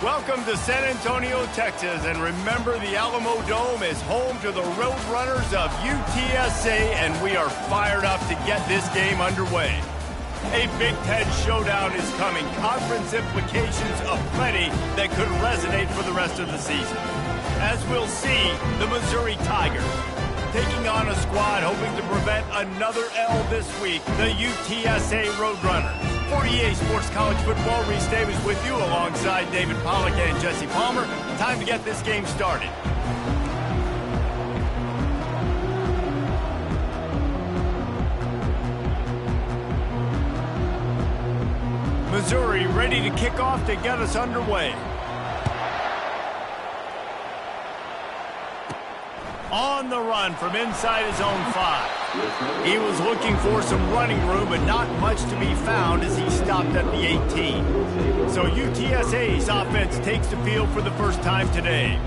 Welcome to San Antonio, Texas, and remember the Alamo Dome is home to the Roadrunners of UTSA, and we are fired up to get this game underway. A Big Ten showdown is coming, conference implications aplenty that could resonate for the rest of the season. As we'll see, the Missouri Tigers taking on a squad hoping to prevent another L this week, the UTSA Roadrunners. For EA Sports College Football, Reese Davis with you alongside David Pollack and Jesse Palmer. Time to get this game started. Missouri ready to kick off to get us underway. On the run from inside his own 5. He was looking for some running room, but not much to be found as he stopped at the 18. So UTSA's offense takes the field for the first time today.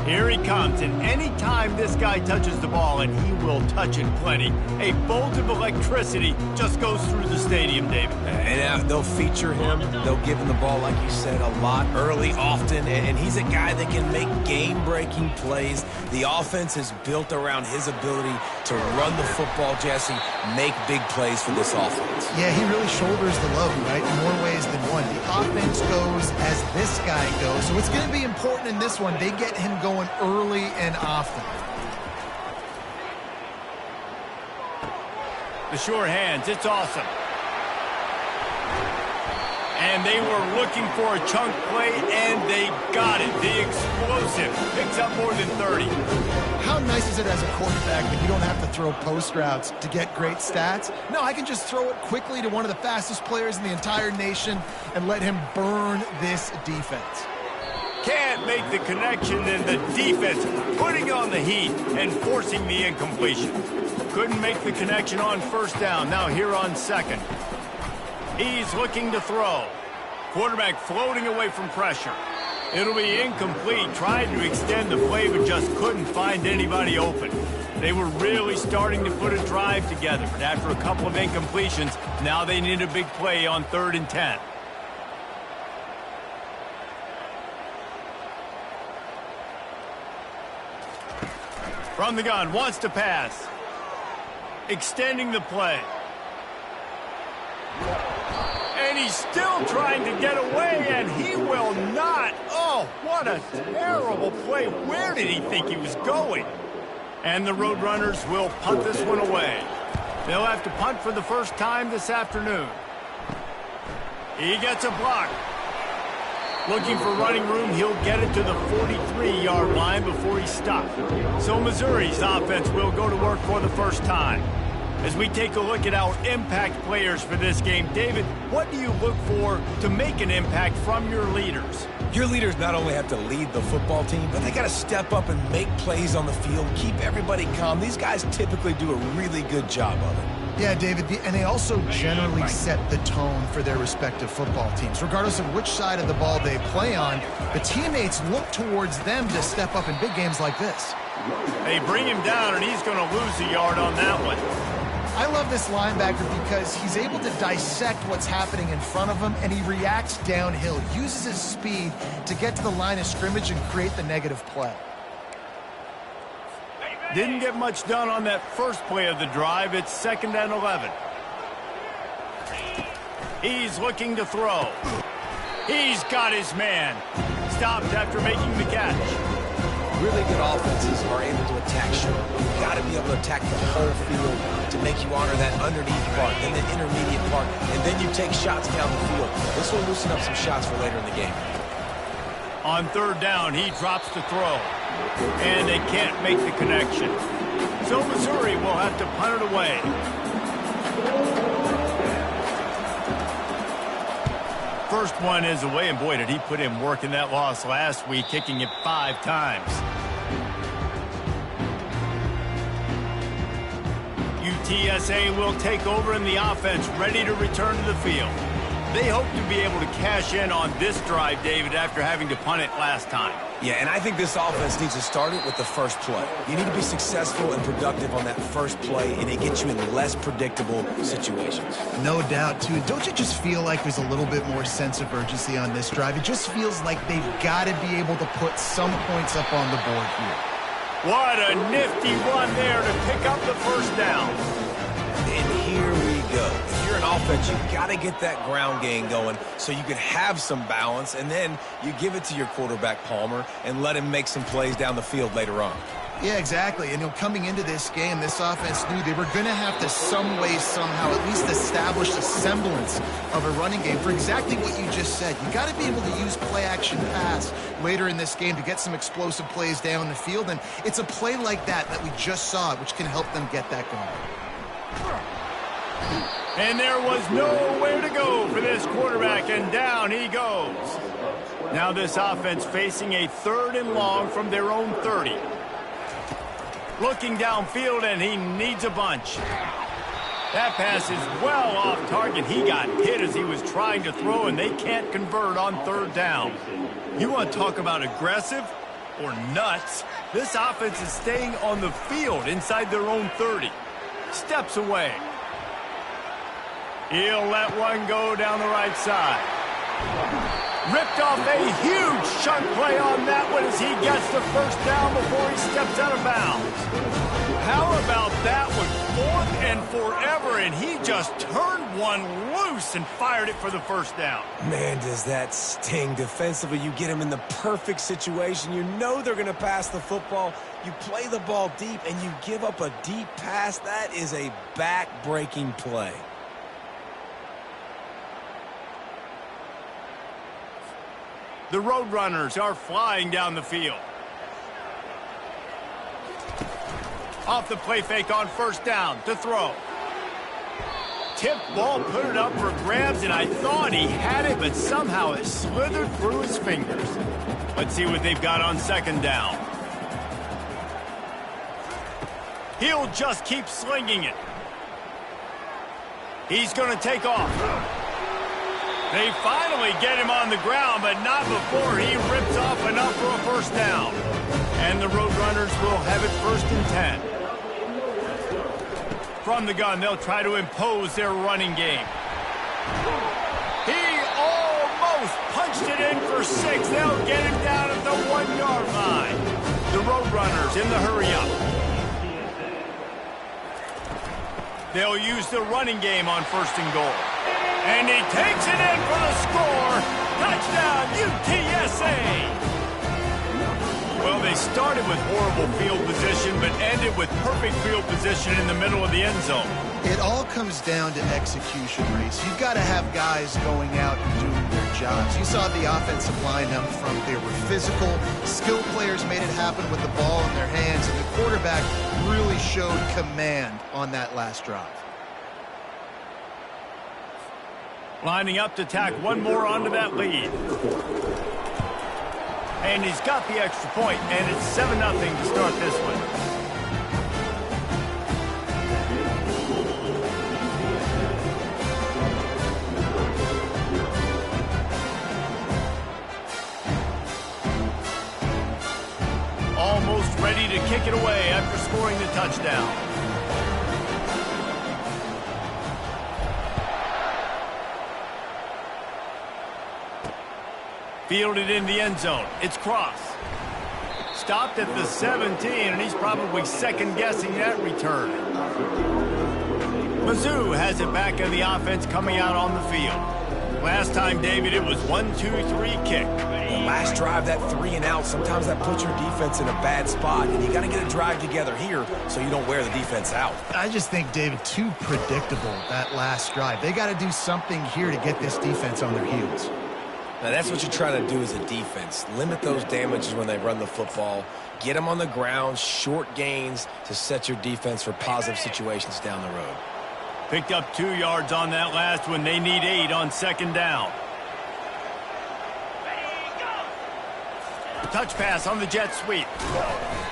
Here he comes, and anytime this guy touches the ball, and he will touch it plenty, a bolt of electricity just goes through the stadium, David. And they'll feature him. They'll give him the ball, like you said, a lot, early, often, and he's a guy that can make game-breaking plays. The offense is built around his ability to run the football, Jesse, make big plays for this offense. Yeah, he really shoulders the load, right, in more ways than one. The offense goes as this guy goes, so it's going to be important in this one. They get him going early and often. The sure hands, it's awesome. And they were looking for a chunk play, and they got it. The explosive picks up more than 30. How nice is it as a quarterback that you don't have to throw post routes to get great stats? No, I can just throw it quickly to one of the fastest players in the entire nation and let him burn this defense. Can't make the connection, and the defense putting on the heat and forcing the incompletion. Couldn't make the connection on first down. Now here on second. He's looking to throw. Quarterback floating away from pressure. It'll be incomplete, trying to extend the play, but just couldn't find anybody open. They were really starting to put a drive together, but after a couple of incompletions, now they need a big play on 3rd and 10. From the gun, wants to pass. Extending the play. And he's still trying to get away, and he will not. Oh, what a terrible play. Where did he think he was going? And the Roadrunners will punt this one away. They'll have to punt for the first time this afternoon. He gets a block. Looking for running room, he'll get it to the 43-yard line before he stopped. So Missouri's offense will go to work for the first time. As we take a look at our impact players for this game, David, what do you look for to make an impact from your leaders? Your leaders not only have to lead the football team, but they got to step up and make plays on the field, keep everybody calm. These guys typically do a really good job of it. Yeah, David, and they also generally set the tone for their respective football teams. Regardless of which side of the ball they play on, the teammates look towards them to step up in big games like this. They bring him down, and he's going to lose a yard on that one. I love this linebacker because he's able to dissect what's happening in front of him, and he reacts downhill, uses his speed to get to the line of scrimmage and create the negative play. Didn't get much done on that first play of the drive. It's 2nd and 11. He's looking to throw. He's got his man. Stopped after making the catch. Really good offenses are able to attack short. You've got to be able to attack the whole field to make you honor that underneath part, then the intermediate part, and then you take shots down the field. This will loosen up some shots for later in the game. On 3rd down, he drops to throw. And they can't make the connection. So Missouri will have to punt it away. First one is away, and boy, did he put in work in that loss last week, kicking it 5 times. UTSA will take over in the offense, ready to return to the field. They hope to be able to cash in on this drive, David, after having to punt it last time. Yeah, and I think this offense needs to start it with the first play. You need to be successful and productive on that first play, and it gets you in less predictable situations. No doubt, too. Don't you just feel like there's a little bit more sense of urgency on this drive? It just feels like they've got to be able to put some points up on the board here. What a nifty run there to pick up the first down. And here we go. If you're an offense, you've got to get that ground game going so you can have some balance, and then you give it to your quarterback, Palmer, and let him make some plays down the field later on. Yeah, exactly. And coming into this game, this offense knew they were going to have to some way, somehow, at least establish a semblance of a running game for exactly what you just said. You got to be able to use play-action pass later in this game to get some explosive plays down the field, and it's a play like that we just saw, which can help them get that going. And there was nowhere to go for this quarterback, and down he goes. Now this offense facing a 3rd and long from their own 30. Looking downfield, and he needs a bunch. That pass is well off target. He got hit as he was trying to throw, and they can't convert on 3rd down. You want to talk about aggressive or nuts? This offense is staying on the field inside their own 30. Steps away. He'll let one go down the right side. Ripped off a huge chunk play on that one as he gets the first down before he steps out of bounds. How about that one? 4th and forever, and he just turned one loose and fired it for the first down. Man, does that sting defensively. You get him in the perfect situation. You know they're going to pass the football. You play the ball deep, and you give up a deep pass. That is a back-breaking play. The Roadrunners are flying down the field. Off the play fake on 1st down to throw. Tipped ball, put it up for grabs, and I thought he had it, but somehow it slithered through his fingers. Let's see what they've got on 2nd down. He'll just keep slinging it. He's going to take off. They finally get him on the ground, but not before he rips off enough for a first down. And the Roadrunners will have it 1st and 10. From the gun, they'll try to impose their running game. He almost punched it in for 6. They'll get him down at the 1-yard line. The Roadrunners in the hurry-up. They'll use the running game on 1st and goal. And he takes it in for the score. Touchdown, UTSA. Well, they started with horrible field position, but ended with perfect field position in the middle of the end zone. It all comes down to execution, Reese. You've got to have guys going out and doing their jobs. You saw the offensive line up front. They were physical. Skilled players made it happen with the ball in their hands, and the quarterback really showed command on that last drive. Lining up to tack one more onto that lead. And he's got the extra point, and it's 7-0 to start this one. Almost ready to kick it away after scoring the touchdown. Fielded in the end zone. It's Cross. Stopped at the 17, and he's probably second-guessing that return. Mizzou has it back in the offense coming out on the field. Last time, David, it was 1-2-3 kick. Last drive, that 3-and-out, sometimes that puts your defense in a bad spot, and you got to get a drive together here so you don't wear the defense out. I just think, David, too predictable, that last drive. They got to do something here to get this defense on their heels. Now, that's what you're trying to do as a defense. Limit those damages when they run the football. Get them on the ground, short gains to set your defense for positive situations down the road. Picked up 2 yards on that last one. They need 8 on 2nd down. Touch pass on the jet sweep.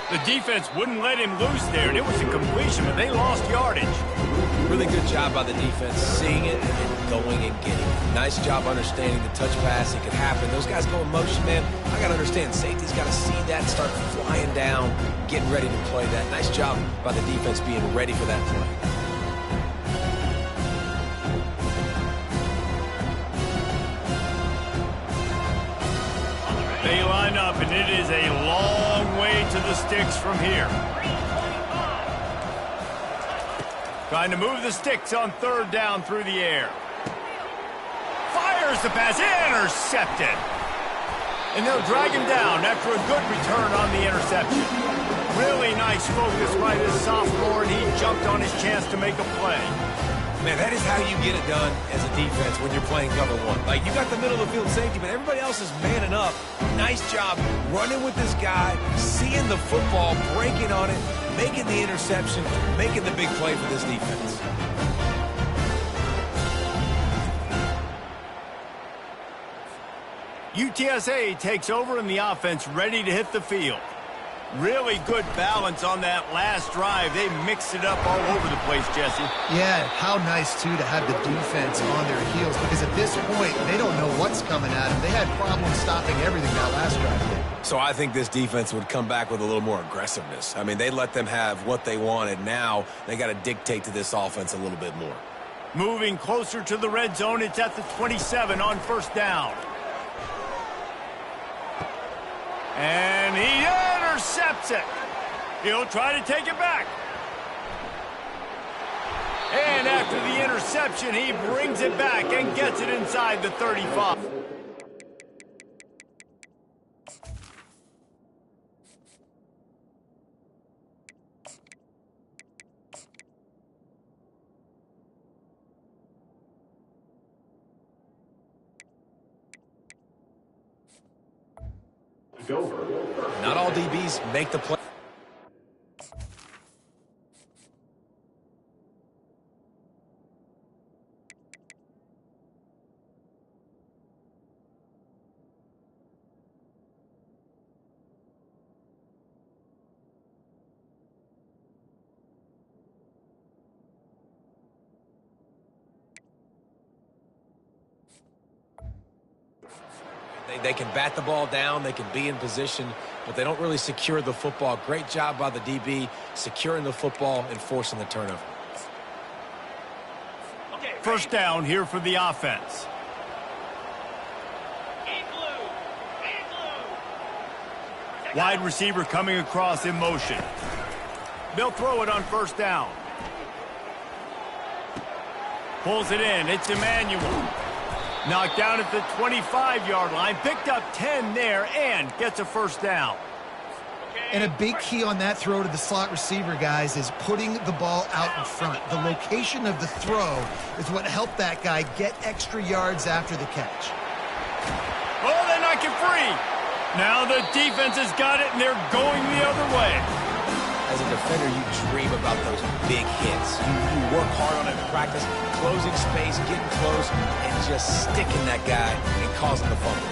The defense wouldn't let him loose there, and it was a completion, but they lost yardage. Really good job by the defense seeing it and going and getting it. Nice job understanding the touch pass. It could happen. Those guys go in motion, man. I got to understand, safety's got to see that and start flying down, getting ready to play that. Nice job by the defense being ready for that play. They line up, and it is a long way to the sticks from here. Trying to move the sticks on third down through the air. Fires the pass, intercepted. And they'll drag him down after a good return on the interception. Really nice focus by this sophomore, and he jumped on his chance to make a play. Man, that is how you get it done as a defense when you're playing cover one. Like, you got the middle of the field safety, but everybody else is manning up. Nice job running with this guy, seeing the football, breaking on it, making the interception, making the big play for this defense. UTSA takes over in the offense, ready to hit the field. Really good balance on that last drive. They mixed it up all over the place, Jesse. Yeah, how nice, too, to have the defense on their heels, because at this point, they don't know what's coming at them. They had problems stopping everything that last drive. So I think this defense would come back with a little more aggressiveness. I mean, they let them have what they wanted. Now they got to dictate to this offense a little bit more. Moving closer to the red zone, it's at the 27 on first down. And he intercepts it. He'll try to take it back. And after the interception, he brings it back and gets it inside the 35. Not all DBs make the play. They can bat the ball down, they can be in position, but they don't really secure the football. Great job by the DB securing the football and forcing the turnover. First down here for the offense. Wide receiver coming across in motion. They'll throw it on first down. Pulls it in. It's Emmanuel. Knocked down at the 25-yard line. Picked up 10 there and gets a first down. And a big key on that throw to the slot receiver, guys, is putting the ball out in front. The location of the throw is what helped that guy get extra yards after the catch. Oh, they knock it free. Now the defense has got it, and they're going the other way. As a defender, you dream about those big hits. You work hard on it in practice, closing space, getting close, and just sticking that guy and causing the fumble.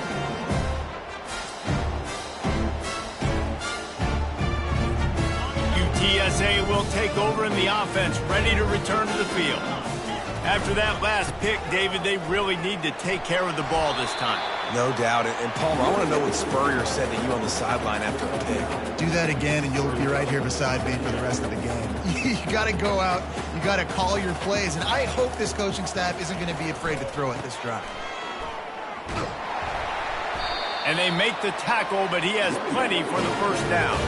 UTSA will take over in the offense, ready to return to the field. After that last pick, David, they really need to take care of the ball this time. No doubt. And Palmer, I want to know what Spurrier said to you on the sideline after a pick. Do that again, and you'll be right here beside me for the rest of the game. You got to go out. You got to call your plays. And I hope this coaching staff isn't going to be afraid to throw it this drive. And they make the tackle, but he has plenty for the first down.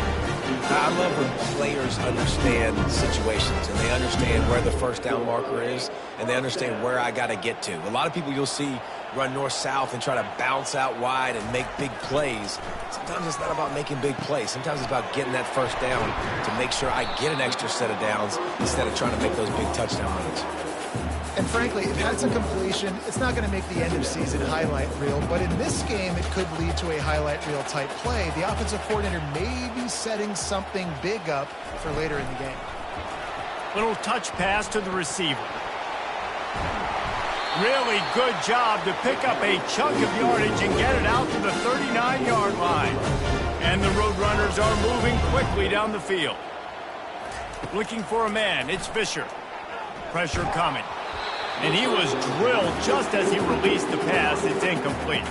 I love when players understand situations and they understand where the first down marker is and they understand where I got to get to. A lot of people you'll see run north-south and try to bounce out wide and make big plays. Sometimes it's not about making big plays. Sometimes it's about getting that first down to make sure I get an extra set of downs instead of trying to make those big touchdown runs. And frankly, if that's a completion, it's not going to make the end of season highlight reel. But in this game, it could lead to a highlight reel type play. The offensive coordinator may be setting something big up for later in the game. Little touch pass to the receiver. Really good job to pick up a chunk of yardage and get it out to the 39-yard line. And the Roadrunners are moving quickly down the field. Looking for a man. It's Fisher. Pressure coming. And he was drilled just as he released the pass. It's incomplete.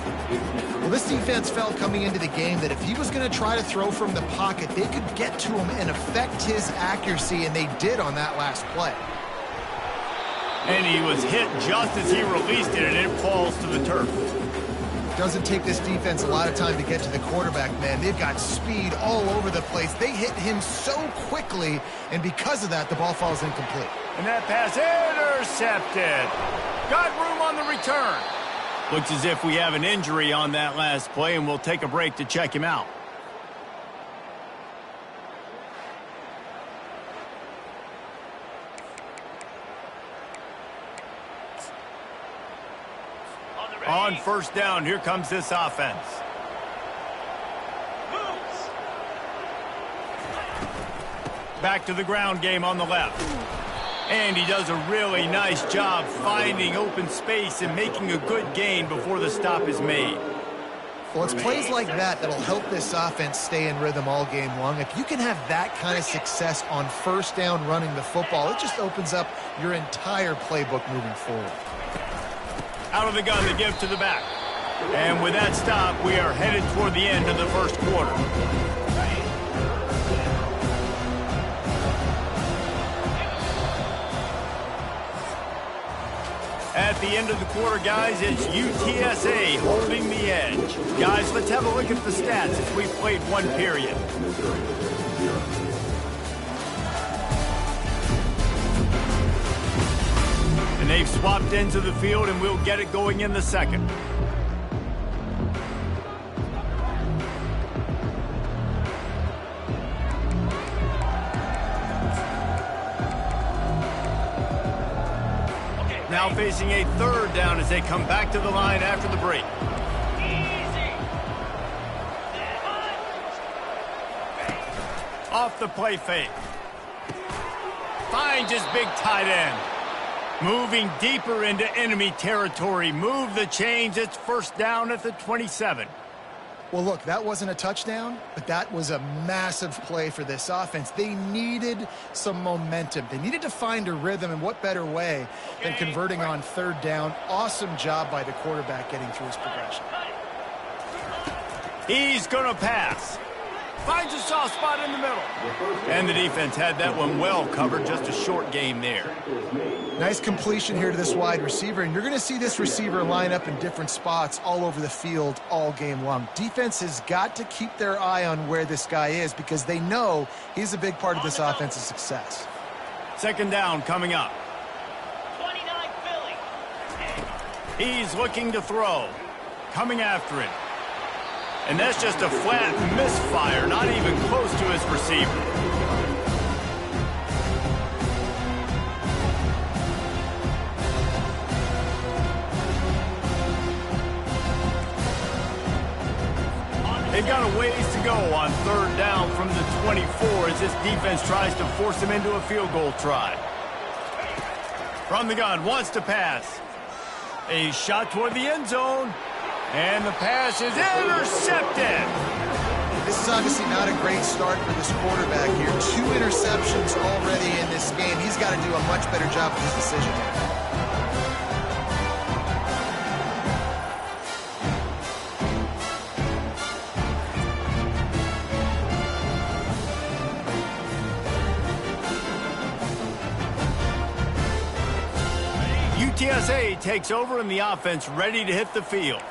Well, this defense felt coming into the game that if he was going to try to throw from the pocket, they could get to him and affect his accuracy, and they did on that last play. And he was hit just as he released it, and it falls to the turf. Doesn't take this defense a lot of time to get to the quarterback, man. They've got speed all over the place. They hit him so quickly, and because of that, the ball falls incomplete. And that pass intercepted. Got room on the return. Looks as if we have an injury on that last play, and we'll take a break to check him out. On first down, here comes this offense. Back to the ground game on the left. And he does a really nice job finding open space and making a good gain before the stop is made. Well, it's plays like that that'll help this offense stay in rhythm all game long. If you can have that kind of success on first down running the football, it just opens up your entire playbook moving forward. Out of the gun, the give to the back. And with that stop, we are headed toward the end of the first quarter. At the end of the quarter, guys, it's UTSA holding the edge. Guys, let's have a look at the stats as we've played one period. And they've swapped into the field, and we'll get it going in the second. Now facing a third down as they come back to the line after the break. Off the play fake. Finds his big tight end. Moving deeper into enemy territory. Move the chains. It's first down at the 27. Well, look, that wasn't a touchdown, but that was a massive play for this offense. They needed some momentum. They needed to find a rhythm, and what better way than converting on third down. Awesome job by the quarterback getting through his progression. He's going to pass. Finds a soft spot in the middle. And the defense had that one well covered. Just a short game there. Nice completion here to this wide receiver, and you're going to see this receiver line up in different spots all over the field all game long. Defense has got to keep their eye on where this guy is because they know he's a big part of this offense's success. Second down coming up. 29 Philly. He's looking to throw. Coming after it. And that's just a flat misfire, not even close to his receiver. They've got a ways to go on third down from the 24 as this defense tries to force him into a field goal try. From the gun, wants to pass. A shot toward the end zone. And the pass is intercepted. This is obviously not a great start for this quarterback here. 2 interceptions already in this game. He's got to do a much better job with his decision here. UTSA takes over and the offense ready to hit the field.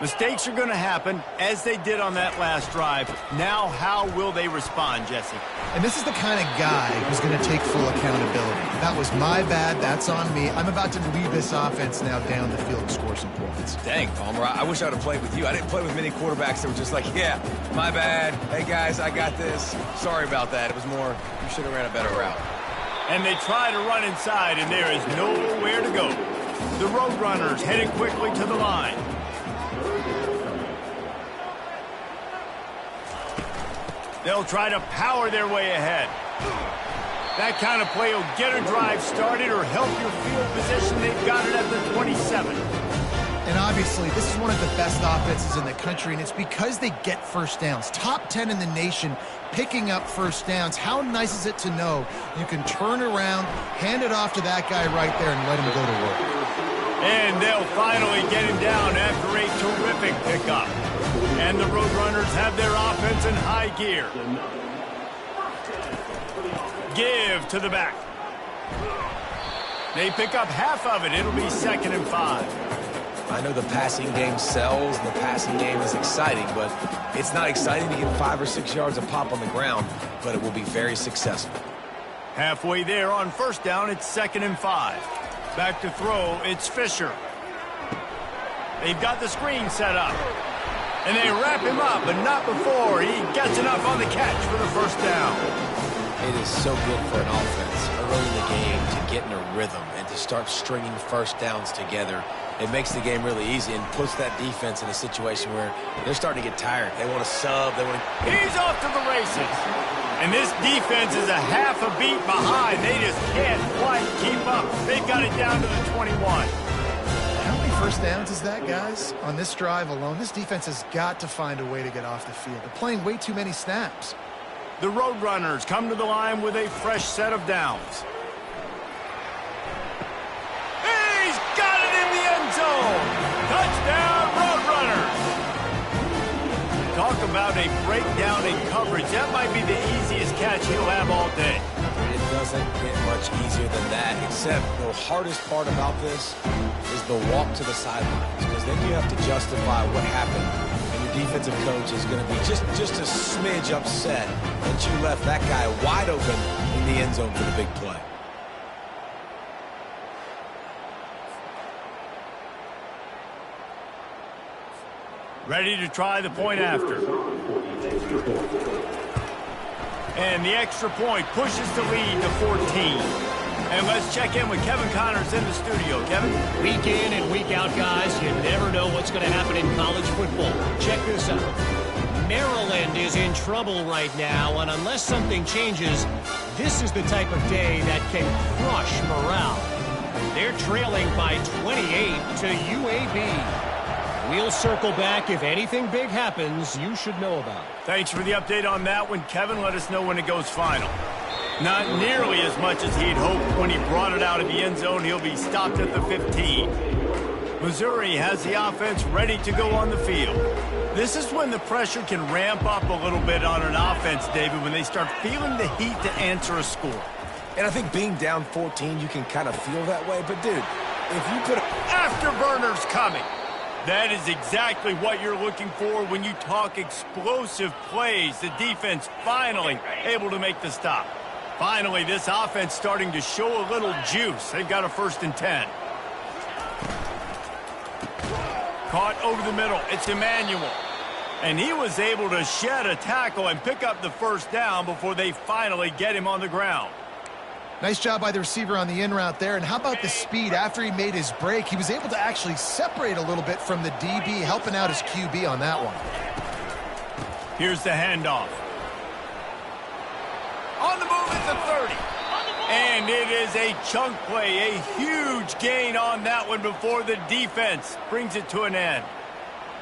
Mistakes are going to happen, as they did on that last drive. Now, how will they respond, Jesse? And this is the kind of guy who's going to take full accountability. That was my bad. That's on me. I'm about to lead this offense now down the field and score some points. Dang, Palmer, I wish I would have played with you. I didn't play with many quarterbacks that were just like, yeah, my bad. Hey, guys, I got this. Sorry about that. It was more, you should have ran a better route. And they try to run inside, and there is nowhere to go. The Roadrunners heading quickly to the line. They'll try to power their way ahead. That kind of play will get a drive started or help your field position. They've got it at the 27. And obviously, this is one of the best offenses in the country, and it's because they get first downs. Top 10 in the nation picking up first downs. How nice is it to know you can turn around, hand it off to that guy right there, and let him go to work. And they'll finally get him down after a terrific pickup. And the Roadrunners have their offense in high gear. Give to the back. They pick up half of it. It'll be 2nd and 5. I know the passing game sells, and the passing game is exciting, but it's not exciting to get 5 or 6 yards a pop on the ground, but it will be very successful. Halfway there on 1st down, it's 2nd and 5. Back to throw, it's Fisher. They've got the screen set up. And they wrap him up, but not before he gets enough on the catch for the 1st down. It is so good for an offense early in the game to get in a rhythm and to start stringing 1st downs together. It makes the game really easy and puts that defense in a situation where they're starting to get tired. They want to sub. He's off to the races. And this defense is a half a beat behind. They just can't quite keep up. They've got it down to the 21. How many first downs is that, guys? On this drive alone, this defense has got to find a way to get off the field. They're playing way too many snaps. The Roadrunners come to the line with a fresh set of downs. He's got it in the end zone. Touchdown, Roadrunners. Talk about a breakdown in coverage. That might be the easiest catch he'll have all day. It doesn't get much easier than that, except the hardest part about this is the walk to the sidelines, because then you have to justify what happened, and your defensive coach is going to be just a smidge upset that you left that guy wide open in the end zone for the big play. Ready to try the point after. And the extra point pushes the lead to 14. And let's check in with Kevin Connors in the studio. Kevin? Week in and week out, guys, you never know what's going to happen in college football. Check this out. Maryland is in trouble right now, and unless something changes, this is the type of day that can crush morale. They're trailing by 28 to UAB. We'll circle back. If anything big happens, you should know about it. Thanks for the update on that one, Kevin. Let us know when it goes final. Not nearly as much as he'd hoped when he brought it out of the end zone. He'll be stopped at the 15. Missouri has the offense ready to go on the field. This is when the pressure can ramp up a little bit on an offense, David, when they start feeling the heat to answer a score. And I think being down 14, you can kind of feel that way. But, dude, if you put afterburners coming. That is exactly what you're looking for when you talk explosive plays. The defense finally able to make the stop. Finally, this offense starting to show a little juice. They've got a 1st and 10. Caught over the middle. It's Emmanuel. And he was able to shed a tackle and pick up the 1st down before they finally get him on the ground. Nice job by the receiver on the in route there. And how about the speed? After he made his break, he was able to actually separate a little bit from the DB, helping out his QB on that one. Here's the handoff. On the move at the 30. And it is a chunk play, a huge gain on that one before the defense brings it to an end.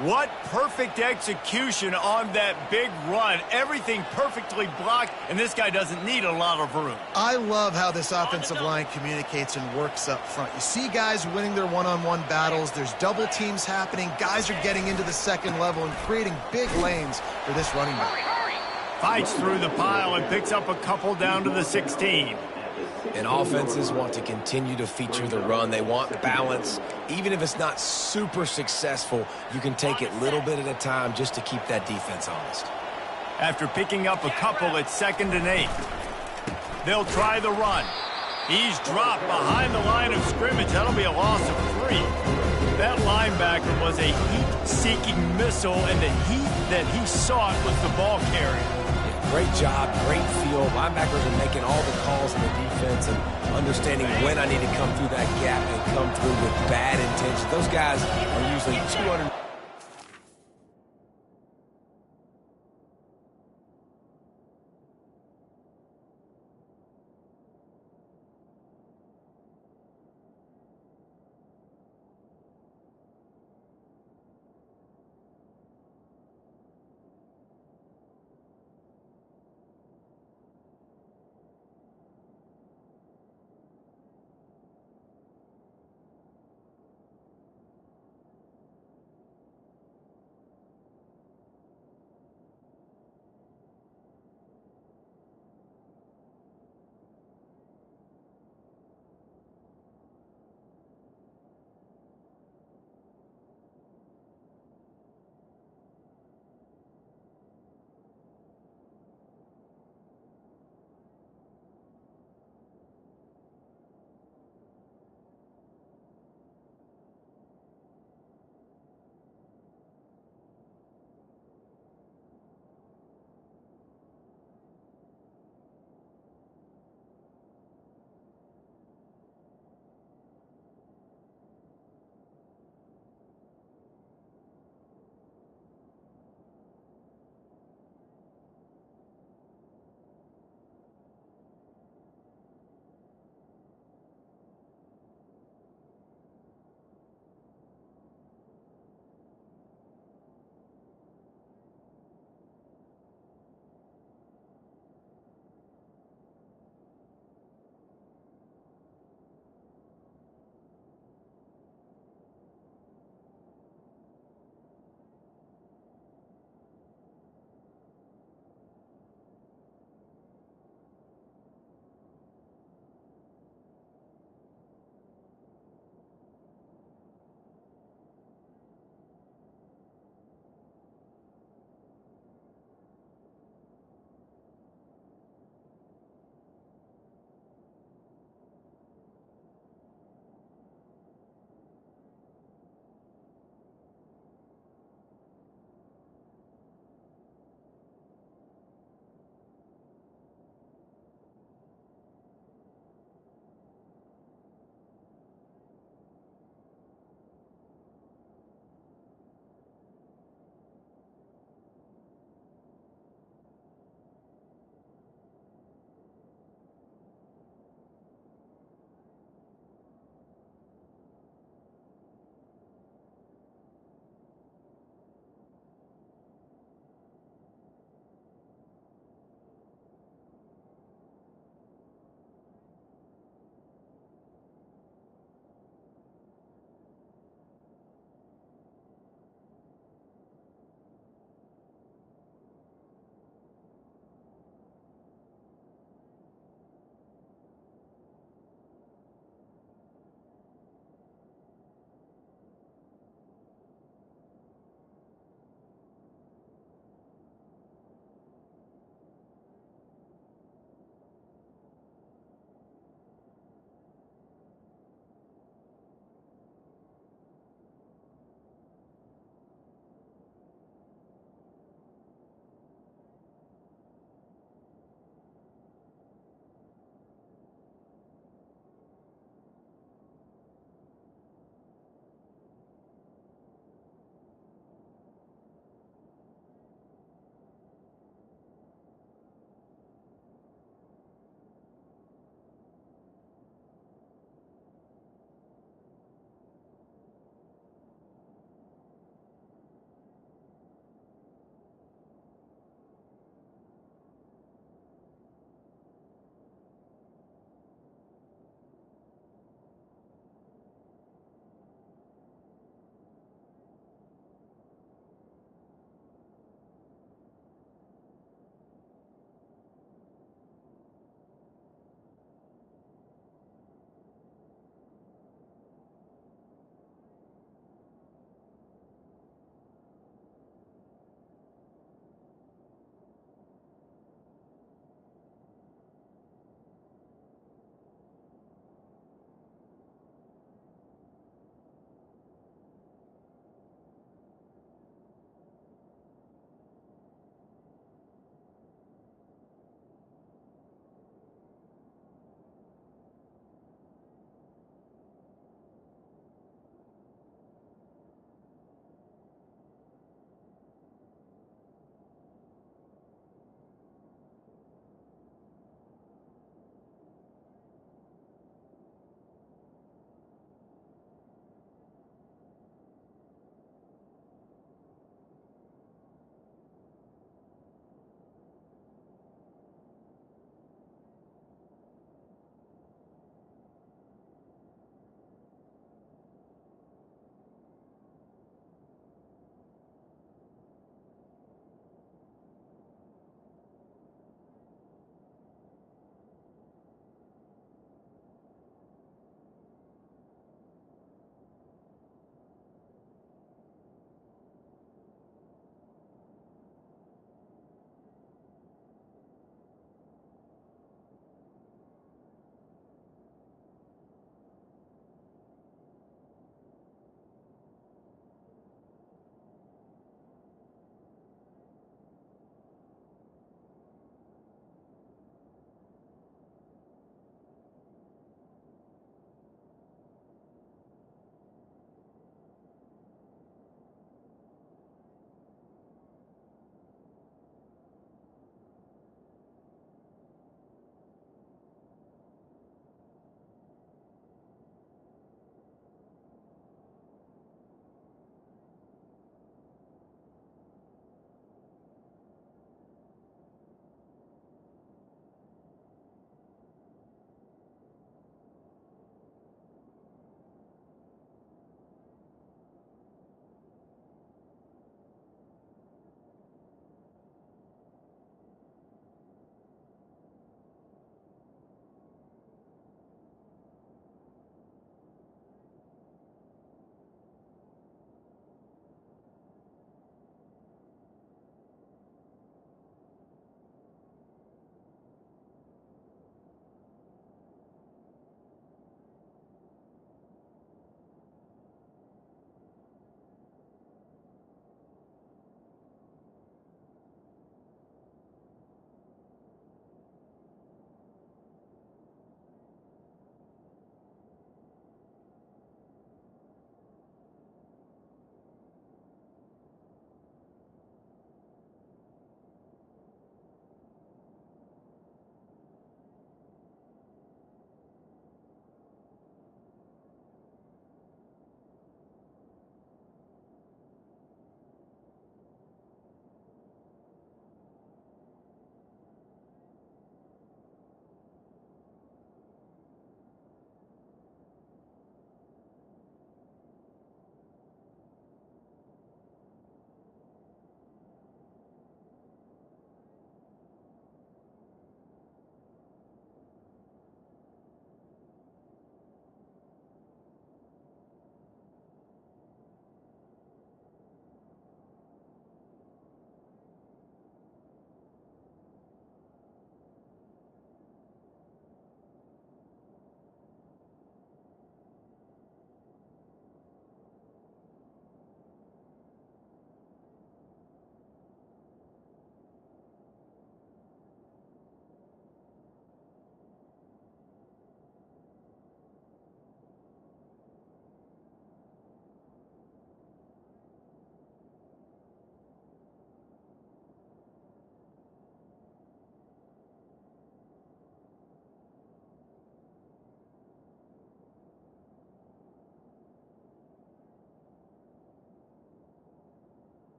What perfect execution on that big run. Everything perfectly blocked, and this guy doesn't need a lot of room. I love how this offensive line communicates and works up front. You see guys winning their one-on-one battles. There's double teams happening. Guys are getting into the second level and creating big lanes for this running back. Fights through the pile and picks up a couple down to the 16. And offenses want to continue to feature the run. They want balance. Even if it's not super successful, you can take it little bit at a time just to keep that defense honest. After picking up a couple at 2nd and 8. They'll try the run. He's dropped behind the line of scrimmage. That'll be a loss of 3. That linebacker was a heat-seeking missile, and the heat that he sought was the ball carrier. Great job, great feel. Linebackers are making all the calls in the defense and understanding when I need to come through that gap and come through with bad intentions. Those guys are usually 200.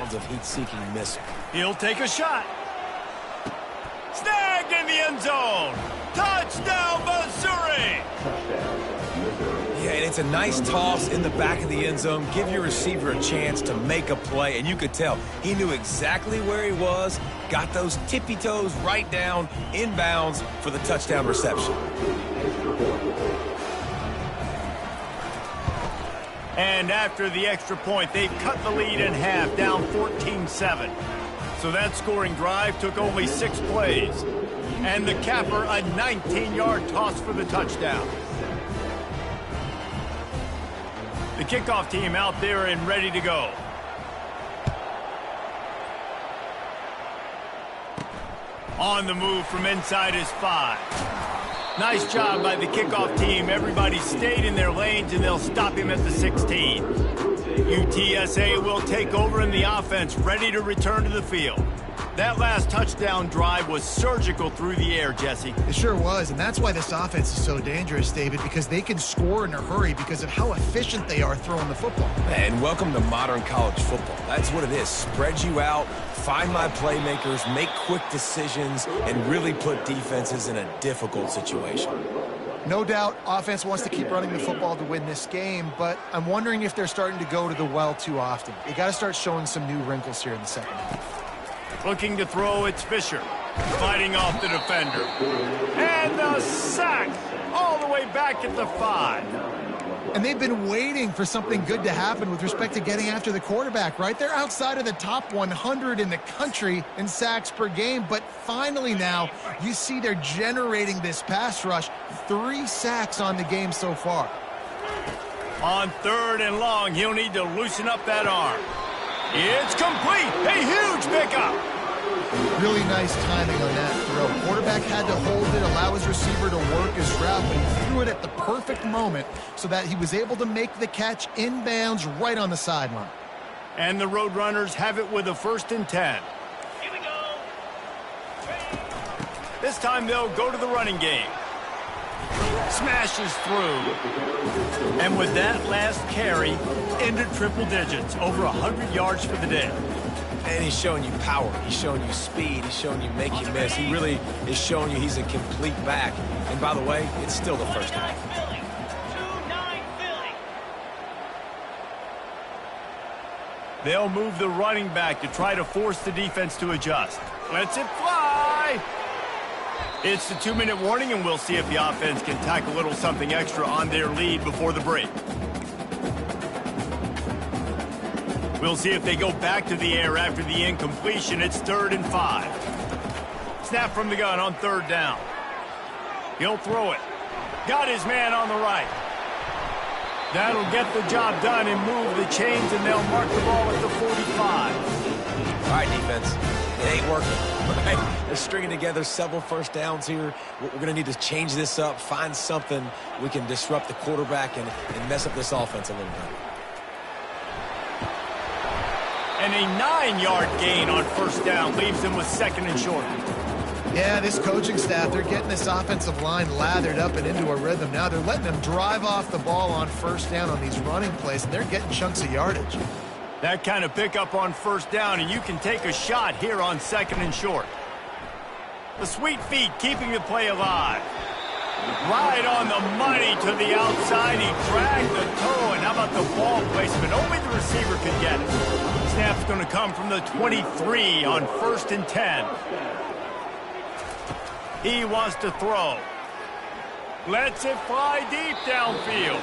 pounds of heat-seeking missile. He'll take a shot. Snagged in the end zone. Touchdown, Missouri! Yeah, and it's a nice toss in the back of the end zone. Give your receiver a chance to make a play, and you could tell he knew exactly where he was, got those tippy toes right down, inbounds for the touchdown reception. And after the extra point, they've cut the lead in half, down 14-7. So that scoring drive took only 6 plays. And the capper, a 19-yard toss for the touchdown. The kickoff team out there and ready to go. On the move from inside his 5. Nice job by the kickoff team. Everybody stayed in their lanes, and they'll stop him at the 16. UTSA will take over in the offense, ready to return to the field. That last touchdown drive was surgical through the air, Jesse. It sure was, and that's why this offense is so dangerous, David, because they can score in a hurry because of how efficient they are throwing the football. And welcome to modern college football. That's what it is. Spread you out, find my playmakers, make quick decisions, and really put defenses in a difficult situation. No doubt, offense wants to keep running the football to win this game, but I'm wondering if they're starting to go to the well too often. They got to start showing some new wrinkles here in the second half. Looking to throw, it's Fisher. Fighting off the defender. And the sack all the way back at the 5. And they've been waiting for something good to happen with respect to getting after the quarterback, right? They're outside of the top 100 in the country in sacks per game, but finally now you see they're generating this pass rush. 3 sacks on the game so far. On 3rd and long, he'll need to loosen up that arm. It's complete. A huge pickup. Really nice timing on that throw. Quarterback had to hold it, allow his receiver to work his route, but he threw it at the perfect moment so that he was able to make the catch inbounds right on the sideline. And the Roadrunners have it with a 1st and 10. Here we go. This time they'll go to the running game. Smashes through. And with that last carry, into triple digits, over 100 yards for the day. And he's showing you power. He's showing you speed. He's showing you make you miss. He really is showing you he's a complete back. And by the way, it's still the first half. They'll move the running back to try to force the defense to adjust. Lets it fly. It's the 2-minute warning, and we'll see if the offense can tack a little something extra on their lead before the break. We'll see if they go back to the air after the incompletion. It's 3rd and 5. Snap from the gun on 3rd down. He'll throw it. Got his man on the right. That'll get the job done and move the chains, and they'll mark the ball at the 45. All right, defense. It ain't working. Right? They're stringing together several first downs here. We're going to need to change this up, find something we can disrupt the quarterback and mess up this offense a little bit. And a 9-yard gain on 1st down leaves them with 2nd and short. Yeah, this coaching staff, they're getting this offensive line lathered up and into a rhythm. Now they're letting them drive off the ball on 1st down on these running plays, and they're getting chunks of yardage. That kind of pickup on 1st down, and you can take a shot here on 2nd and short. The sweet feet keeping the play alive. Right on the money to the outside. He dragged the toe, and how about the ball placement? Only the receiver could get it. Snap's going to come from the 23 on 1st and 10. He wants to throw. Lets it fly deep downfield.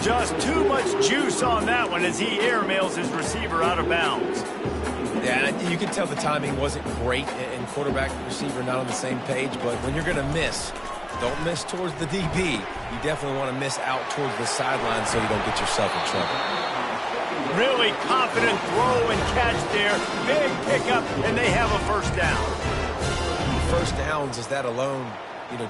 Just too much juice on that one as he airmails his receiver out of bounds. Yeah, and you can tell the timing wasn't great, and quarterback and receiver not on the same page, but when you're going to miss, don't miss towards the DB. You definitely want to miss out towards the sideline so you don't get yourself in trouble. Really confident throw and catch there. Big pickup, and they have a 1st down. 1st downs is that alone,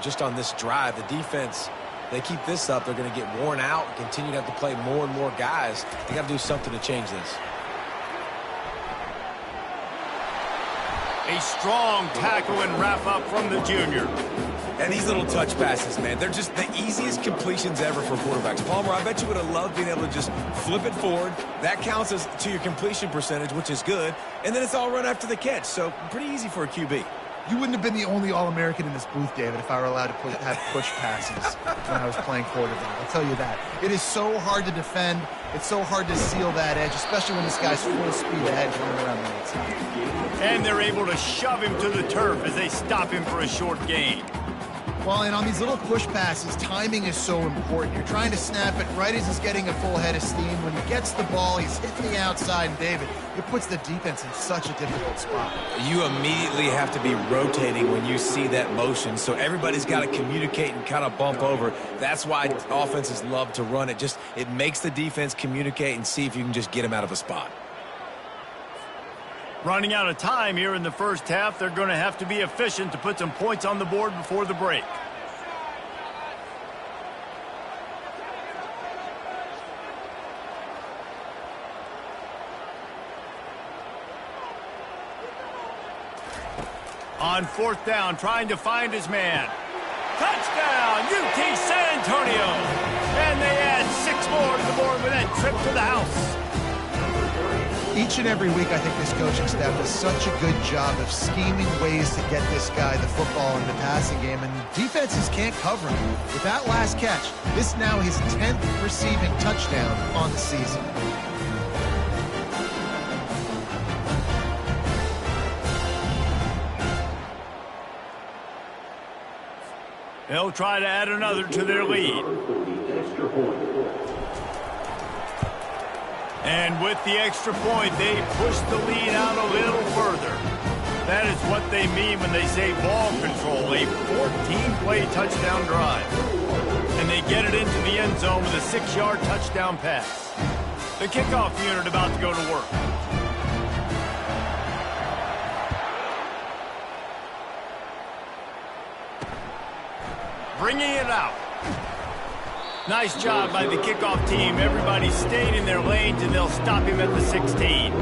just on this drive. The defense, they keep this up, they're going to get worn out, continue to have to play more and more guys. They got to do something to change this. A strong tackle and wrap up from the junior. And these little touch passes, man, they're just the easiest completions ever for quarterbacks. Palmer, I bet you would have loved being able to just flip it forward. That counts as to your completion percentage, which is good. And then it's all run after the catch, so pretty easy for a QB. You wouldn't have been the only All-American in this booth, David, if I were allowed to have push passes when I was playing quarterback. I'll tell you that. It is so hard to defend. It's so hard to seal that edge, especially when this guy's full speed ahead running around the outside. And they're able to shove him to the turf as they stop him for a short gain. Well, and on these little push passes, timing is so important. You're trying to snap it right as he's getting a full head of steam. When he gets the ball, he's hitting the outside, and David, it puts the defense in such a difficult spot. You immediately have to be rotating when you see that motion, so everybody's got to communicate and kind of bump over. That's why offenses love to run it. It makes the defense communicate and see if you can just get him out of a spot. Running out of time here in the first half, they're going to have to be efficient to put some points on the board before the break. On fourth down, trying to find his man. Touchdown, UT San Antonio! And they add 6 more to the board with that trip to the house. Each and every week, I think this coaching staff does such a good job of scheming ways to get this guy the football in the passing game, and defenses can't cover him. With that last catch, this now his 10th receiving touchdown on the season. They'll try to add another to their lead. And with the extra point, they push the lead out a little further. That is what they mean when they say ball control, a 14-play touchdown drive. And they get it into the end zone with a 6-yard touchdown pass. The kickoff unit about to go to work. Bringing it out. Nice job by the kickoff team. Everybody stayed in their lanes, and they'll stop him at the 16.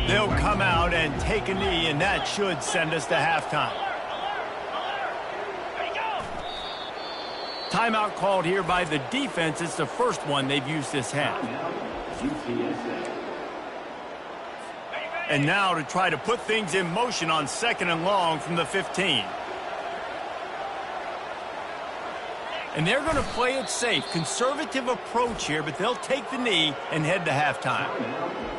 They'll come out and take a knee, and that should send us to halftime. Timeout called here by the defense. It's the first one they've used this half. And now to try to put things in motion on 2nd and long from the 15. And they're going to play it safe. Conservative approach here, but they'll take the knee and head to halftime.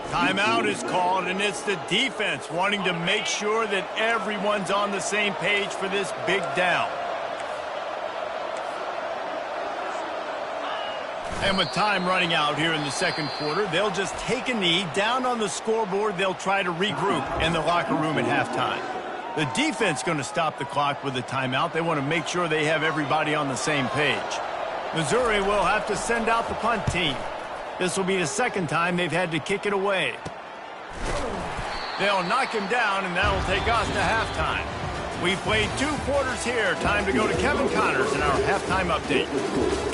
Timeout is called, and it's the defense wanting to make sure that everyone's on the same page for this big down. And with time running out here in the second quarter, they'll just take a knee. Down on the scoreboard, they'll try to regroup in the locker room at halftime. The defense going to stop the clock with a timeout. They want to make sure they have everybody on the same page. Missouri will have to send out the punt team. This will be the second time they've had to kick it away. They'll knock him down, and that'll take us to halftime. We've played 2 quarters here. Time to go to Kevin Connors in our halftime update.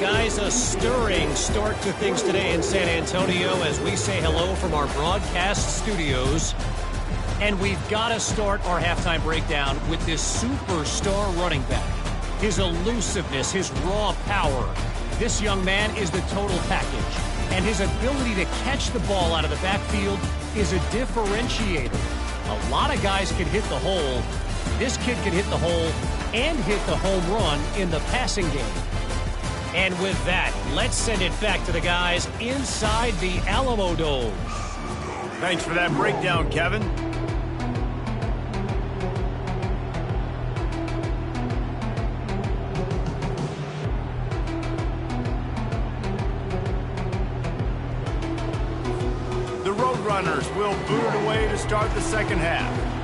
Guys, a stirring start to things today in San Antonio as we say hello from our broadcast studios. And we've got to start our halftime breakdown with this superstar running back. His elusiveness, his raw power. This young man is the total package. And his ability to catch the ball out of the backfield is a differentiator. A lot of guys can hit the hole. This kid can hit the hole and hit the home run in the passing game. And with that, let's send it back to the guys inside the Alamo Dome. Thanks for that breakdown, Kevin. The Roadrunners will boot it away to start the second half.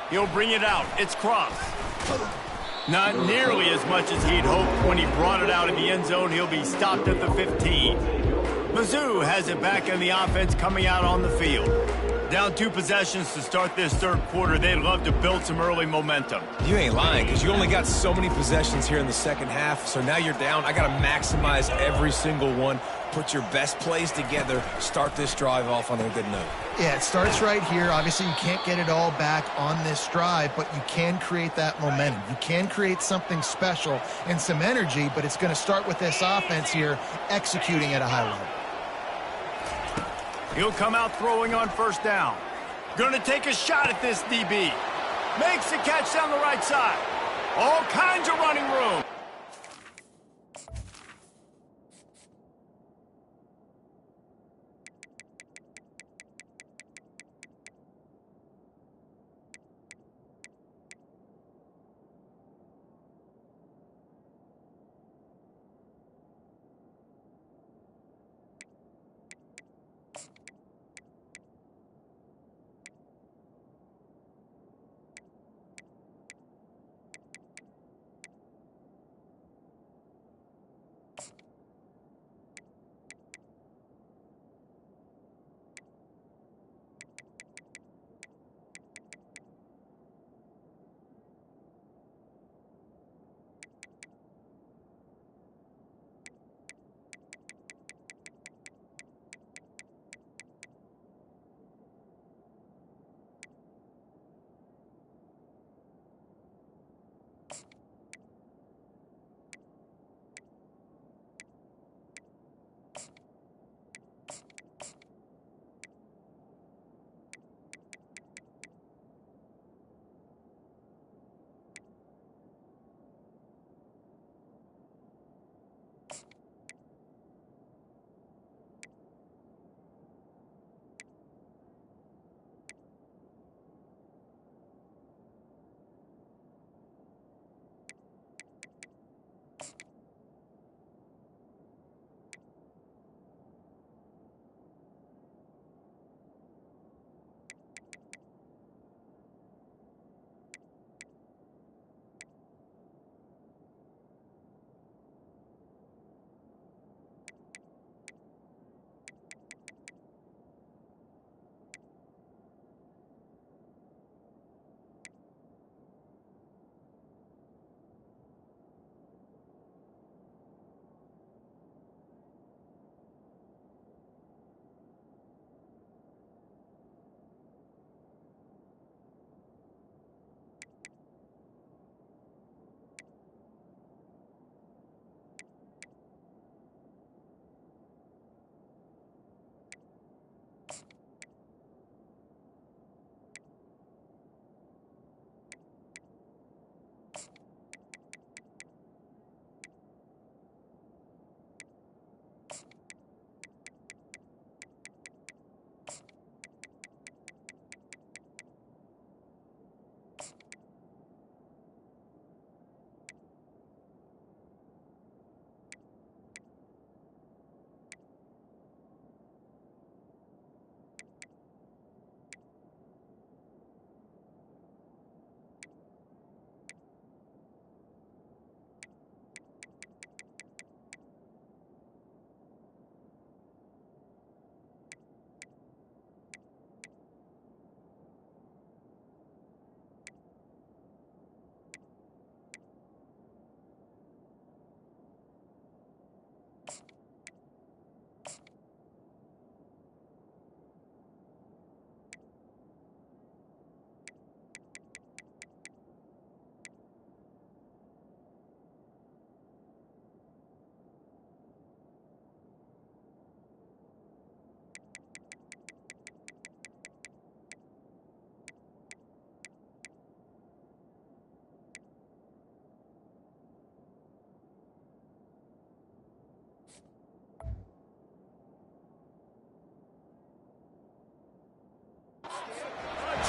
He'll bring it out. It's Cross. Not nearly as much as he'd hoped when he brought it out in the end zone. He'll be stopped at the 15. Mizzou has it back in the offense coming out on the field. Down 2 possessions to start this third quarter. They'd love to build some early momentum. You ain't lying, because you only got so many possessions here in the second half, so now you're down. I got to maximize every single one. Put your best plays together. Start this drive off on a good note. Yeah, it starts right here. Obviously, you can't get it all back on this drive, but you can create that momentum. You can create something special and some energy, but it's going to start with this offense here executing at a high level. He'll come out throwing on first down. Going to take a shot at this DB. Makes the catch down the right side. All kinds of running room.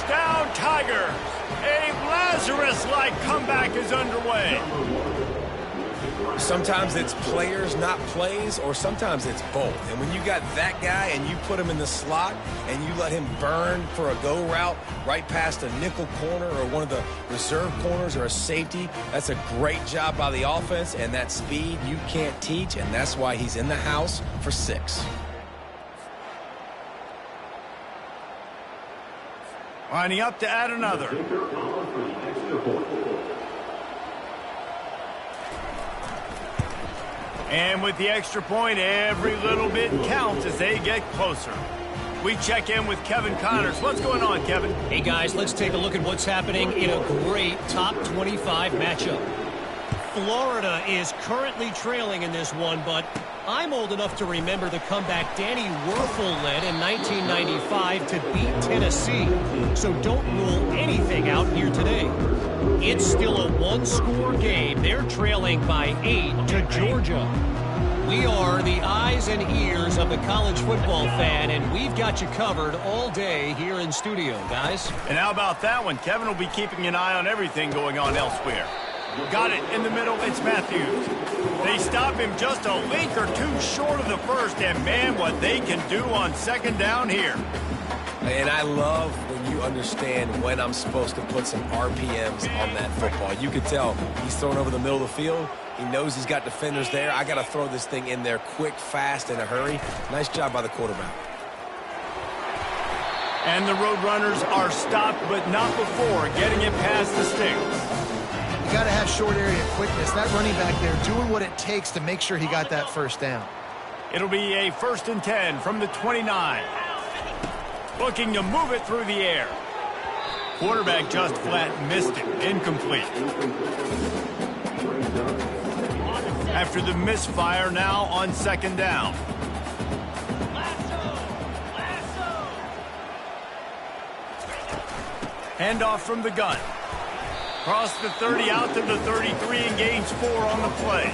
Touchdown, Tiger. A Lazarus-like comeback is underway. Sometimes it's players, not plays, or sometimes it's both. And when you got that guy and you put him in the slot and you let him burn for a go route right past a nickel corner or one of the reserve corners or a safety, that's a great job by the offense, and that speed you can't teach, and that's why he's in the house for 6. Lining up to add another. And with the extra point, every little bit counts as they get closer. We check in with Kevin Connors. What's going on, Kevin? Hey, guys, let's take a look at what's happening in a great top 25 matchup. Florida is currently trailing in this one, but I'm old enough to remember the comeback Danny Werfel led in 1995 to beat Tennessee. So don't rule anything out here today. It's still a one-score game. They're trailing by 8 to Georgia. We are the eyes and ears of the college football fan, and we've got you covered all day here in studio, guys. And how about that one? Kevin will be keeping an eye on everything going on elsewhere. Got it in the middle, it's Matthews. They stop him just a link or two short of the first, and man, what they can do on second down here. And I love when you understand when I'm supposed to put some RPMs on that football. You can tell he's throwing over the middle of the field. He knows he's got defenders there. I got to throw this thing in there quick, fast, in a hurry. Nice job by the quarterback. And the Roadrunners are stopped, but not before getting it past the sticks. You got to have short area quickness. That running back there doing what it takes to make sure he got that first down. It'll be a 1st and 10 from the 29. Looking to move it through the air. Quarterback just flat missed it. Incomplete. After the misfire, now on second down. Handoff from the gun. Cross the 30 out to the 33 and gains 4 on the play.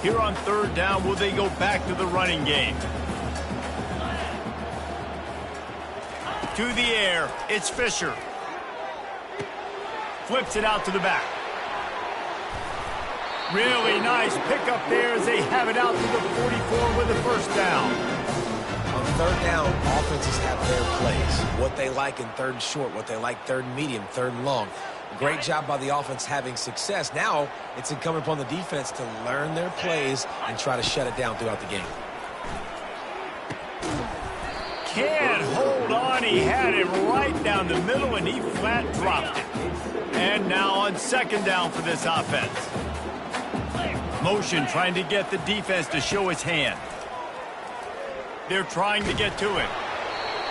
Here on third down, will they go back to the running game? To the air, it's Fisher. Flips it out to the back. Really nice pickup there as they have it out to the 44 with the first down. On third down, offenses have their plays. What they like in third and short, what they like third and medium, third and long. Great job by the offense having success. Now it's incumbent upon the defense to learn their plays and try to shut it down throughout the game. Can't hold on. He had it right down the middle, and he flat dropped it. And now on second down for this offense. Motion trying to get the defense to show his hand. They're trying to get to it.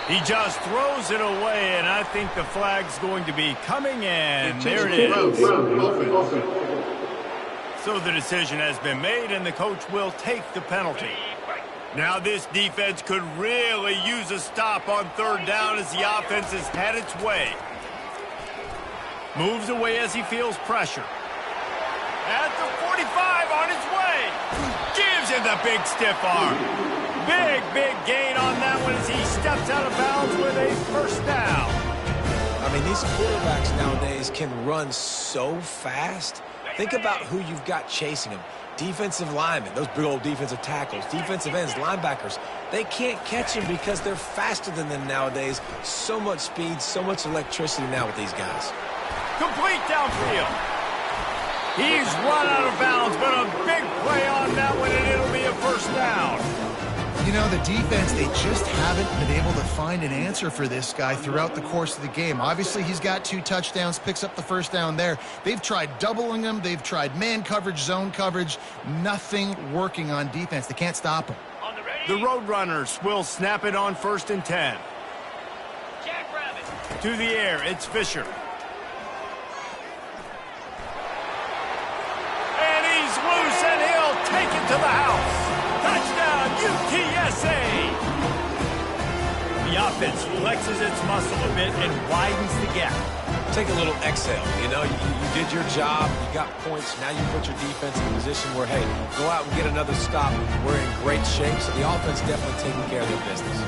He just throws it away, and I think the flag's going to be coming in. There it is. So the decision has been made, and the coach will take the penalty. Now this defense could really use a stop on third down as the offense has had its way. Moves away as he feels pressure. At the 45 on his way. Gives him the big stiff arm. Big gain on that one as he steps out of bounds with a first down. I mean, these quarterbacks nowadays can run so fast. Think about who you've got chasing them. Defensive linemen, those big old defensive tackles, defensive ends, linebackers. They can't catch them because they're faster than them nowadays. So much speed, so much electricity now with these guys. Complete downfield. He's run out of bounds, but a big play on that one, and it'll be a first down. You know, the defense, they just haven't been able to find an answer for this guy throughout the course of the game. Obviously, he's got 2 touchdowns, picks up the first down there. They've tried doubling him. They've tried man coverage, zone coverage. Nothing working on defense. They can't stop him. The Roadrunners will snap it on 1st and 10. To the air, it's Fisher. And he's loose, and he'll take it to the house. Touchdown, UTSA! The offense flexes its muscle a bit and widens the gap. Take a little exhale. You know, you did your job. You got points. Now you put your defense in a position where, hey, go out and get another stop. We're in great shape, so the offense definitely taking care of their business.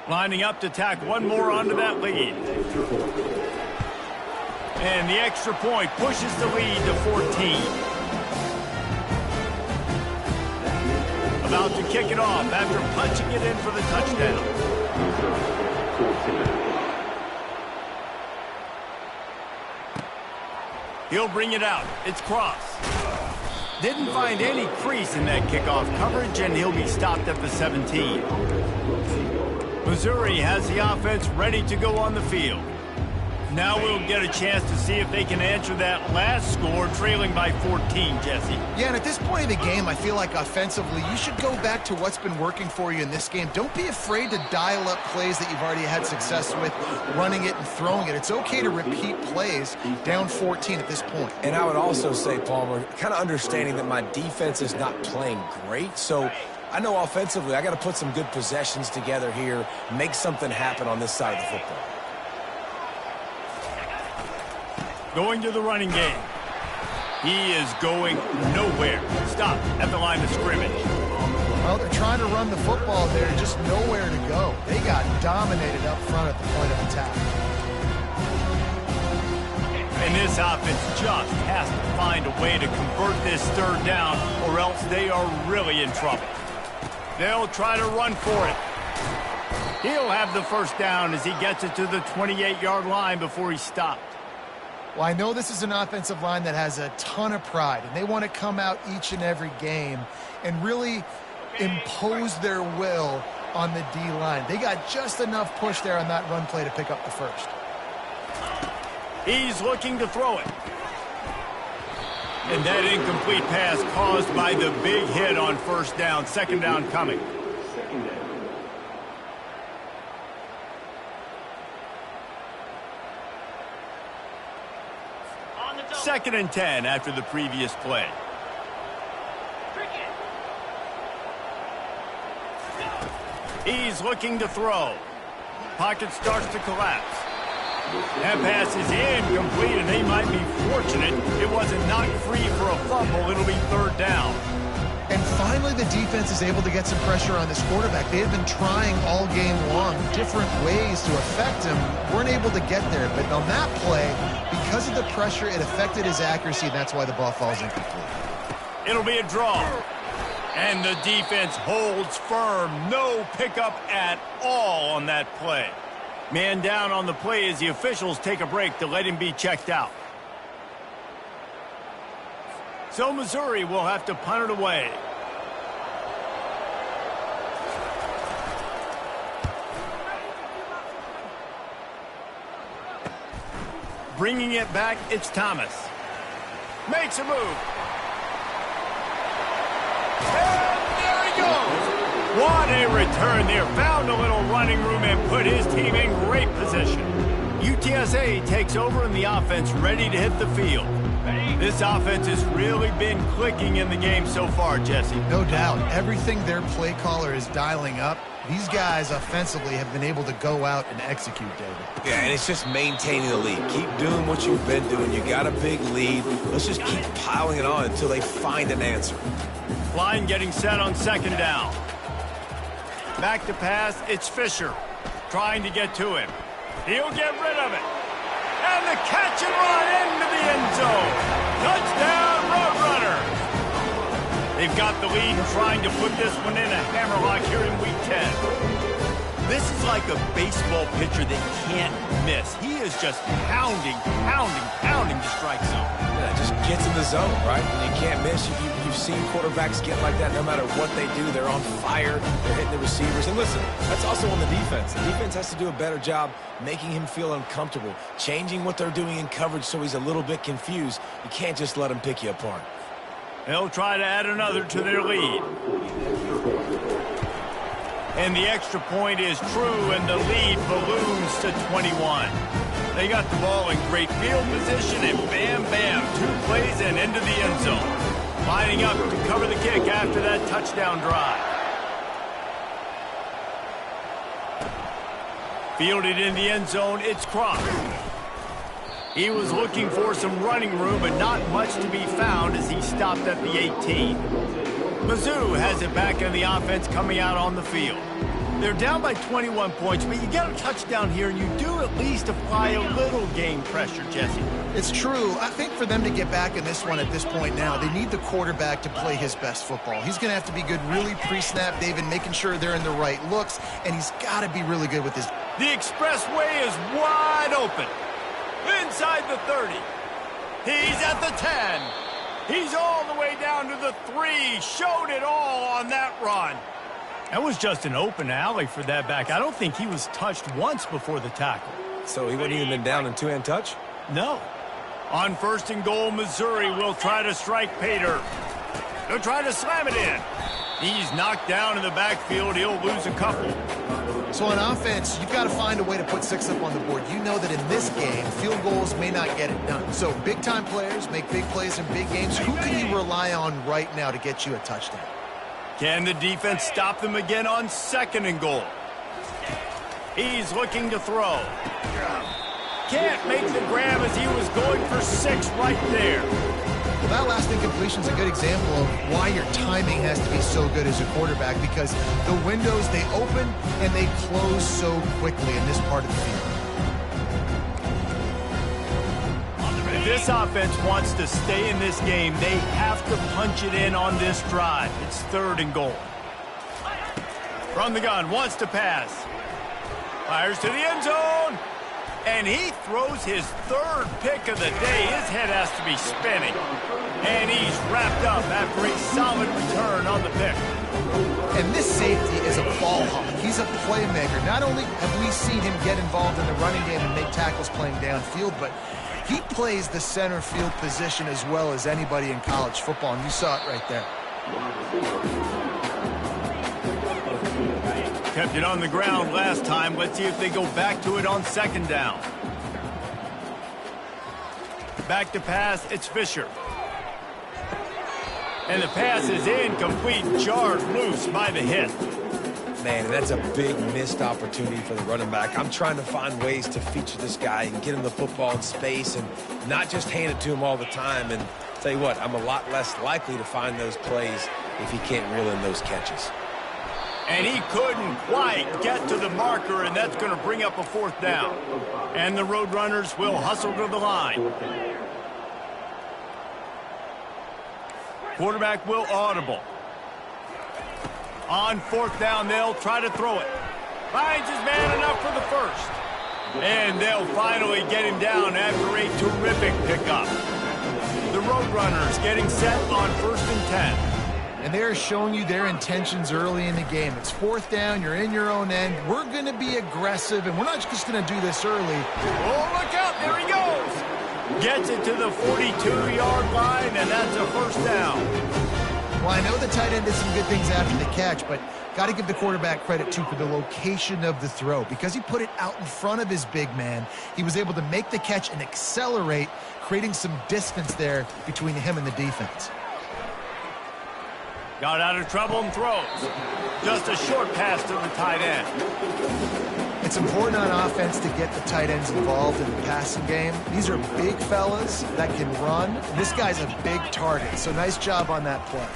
Lining up to tack one more onto that lead. And the extra point pushes the lead to 14. About to kick it off after punching it in for the touchdown. He'll bring it out. It's cross. Didn't find any crease in that kickoff coverage, and he'll be stopped at the 17. Missouri has the offense ready to go on the field. Now we'll get a chance to see if they can answer that last score, trailing by 14, Jesse. Yeah, and at this point of the game, I feel like offensively, you should go back to what's been working for you in this game. Don't be afraid to dial up plays that you've already had success with, running it and throwing it. It's okay to repeat plays down 14 at this point. And I would also say, Palmer, kind of understanding that my defense is not playing great, so I know offensively I got to put some good possessions together here, make something happen on this side of the football. Going to the running game. He is going nowhere. Stop at the line of scrimmage. Well, they're trying to run the football there, just nowhere to go. They got dominated up front at the point of attack. And this offense just has to find a way to convert this third down, or else they are really in trouble. They'll try to run for it. He'll have the first down as he gets it to the 28-yard line before he's stopped. Well, I know this is an offensive line that has a ton of pride, and they want to come out each and every game and really impose their will on the D-line. They got just enough push there on that run play to pick up the first. He's looking to throw it. And that incomplete pass caused by the big hit on first down. Second down coming. Second and 10 after the previous play. He's looking to throw. Pocket starts to collapse. That pass is incomplete, and they might be fortunate it wasn't knocked free for a fumble. It'll be third down. And finally, the defense is able to get some pressure on this quarterback. They have been trying all game long different ways to affect him. Weren't able to get there, but on that play, because of the pressure, it affected his accuracy, and that's why the ball falls incomplete. It'll be a draw. And the defense holds firm. No pickup at all on that play. Man down on the play as the officials take a break to let him be checked out. So Missouri will have to punt it away. Bringing it back, it's Thomas. Makes a move. And there he goes. What a return there. Found a little running room and put his team in great position. UTSA takes over and the offense ready to hit the field. This offense has really been clicking in the game so far, Jesse. No doubt. Everything their play caller is dialing up, these guys offensively have been able to go out and execute, David. Yeah, and it's just maintaining the lead. Keep doing what you've been doing. You got a big lead. Let's just keep piling it on until they find an answer. Line getting set on second down. Back to pass, it's Fisher. Trying to get to him. He'll get rid of it. And the catch and run into the end zone. Touchdown, Roadrunners. They've got the lead and trying to put this one in a hammerlock here in Week 10. This is like a baseball pitcher that can't miss. He is just pounding the strike zone. Yeah, just gets in the zone, right? And you can't miss. You've seen quarterbacks get like that no matter what they do. They're on fire. They're hitting the receivers. And listen, that's also on the defense. The defense has to do a better job making him feel uncomfortable, changing what they're doing in coverage so he's a little bit confused. You can't just let him pick you apart. They'll try to add another to their lead. And the extra point is true, and the lead balloons to 21. They got the ball in great field position, and bam, bam, 2 plays and into the end zone. Lining up to cover the kick after that touchdown drive. Fielded in the end zone, it's Cross. He was looking for some running room, but not much to be found as he stopped at the 18. Mizzou has it back in the offense coming out on the field. They're down by 21 points, but you get a touchdown here, and you do at least apply a little game pressure, Jesse. It's true. I think for them to get back in this one at this point now, they need the quarterback to play his best football. He's going to have to be good really pre-snap, David, making sure they're in the right looks, and he's got to be really good with his... The expressway is wide open. Inside the 30. He's at the 10. He's all the way down to the 3. Showed it all on that run. That was just an open alley for that back. I don't think he was touched once before the tackle. So he wouldn't even been down in two-hand touch? No. On 1st and goal, Missouri will try to strike Pater. He'll try to slam it in. He's knocked down in the backfield. He'll lose a couple. So on offense, you've got to find a way to put 6 up on the board. You know that in this game, field goals may not get it done. So big-time players make big plays in big games. Who can you rely on right now to get you a touchdown? Can the defense stop them again on 2nd and goal? He's looking to throw. Can't make the grab as he was going for 6 right there. Well, that last incompletion is a good example of why your timing has to be so good as a quarterback, because the windows, they open and they close so quickly in this part of the field. If this offense wants to stay in this game, they have to punch it in on this drive. It's 3rd and goal. From the gun, wants to pass. Fires to the end zone. And he throws his 3rd pick of the day. His head has to be spinning. And he's wrapped up after a solid return on the pick. And this safety is a ball hawk. He's a playmaker. Not only have we seen him get involved in the running game and make tackles playing downfield, but he plays the center field position as well as anybody in college football, and you saw it right there. Kept it on the ground last time. Let's see if they go back to it on 2nd down. Back to pass, it's Fisher. And the pass is incomplete, jarred loose by the hit. Man, that's a big missed opportunity for the running back. I'm trying to find ways to feature this guy and get him the football in space and not just hand it to him all the time. And tell you what, I'm a lot less likely to find those plays if he can't reel in those catches. And he couldn't quite get to the marker, and that's going to bring up a 4th down. And the Roadrunners will hustle to the line. Quarterback will audible. On 4th down, they'll try to throw it. Finds his man enough for the 1st. And they'll finally get him down after a terrific pickup. The Roadrunners getting set on 1st and 10. And they're showing you their intentions early in the game. It's 4th down, you're in your own end. We're going to be aggressive, and we're not just going to do this early. Oh, look out, there he goes. Gets it to the 42-yard line, and that's a 1st down. Well, I know the tight end did some good things after the catch, but got to give the quarterback credit, too, for the location of the throw. Because he put it out in front of his big man, he was able to make the catch and accelerate, creating some distance there between him and the defense. Got out of trouble and throws. Just a short pass to the tight end. It's important on offense to get the tight ends involved in the passing game. These are big fellas that can run. This guy's a big target, so nice job on that play.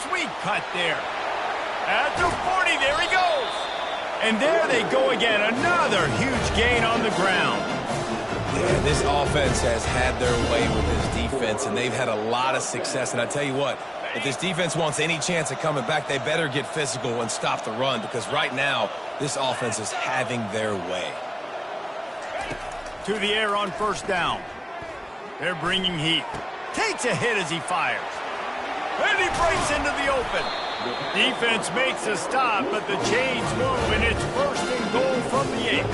Sweet cut there. At the 40, there he goes. And there they go again. Another huge gain on the ground. Yeah, this offense has had their way with this defense, and they've had a lot of success. And I tell you what, if this defense wants any chance of coming back, they better get physical and stop the run, because right now, this offense is having their way. To the air on 1st down. They're bringing heat. Takes a hit as he fires. And he breaks into the open. Defense makes a stop, but the chains move, and it's 1st and goal from the 8.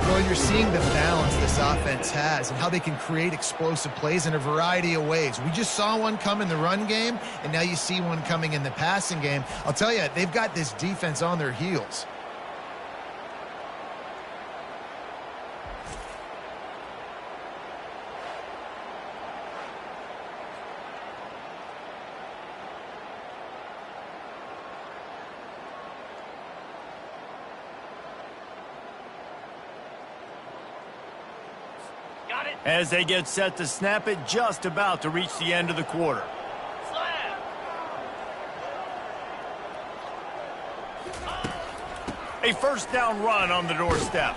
Well, you're seeing the balance this offense has and how they can create explosive plays in a variety of ways. We just saw one come in the run game, and now you see one coming in the passing game. I'll tell you, they've got this defense on their heels. As they get set to snap it, just about to reach the end of the quarter. A 1st down run on the doorstep.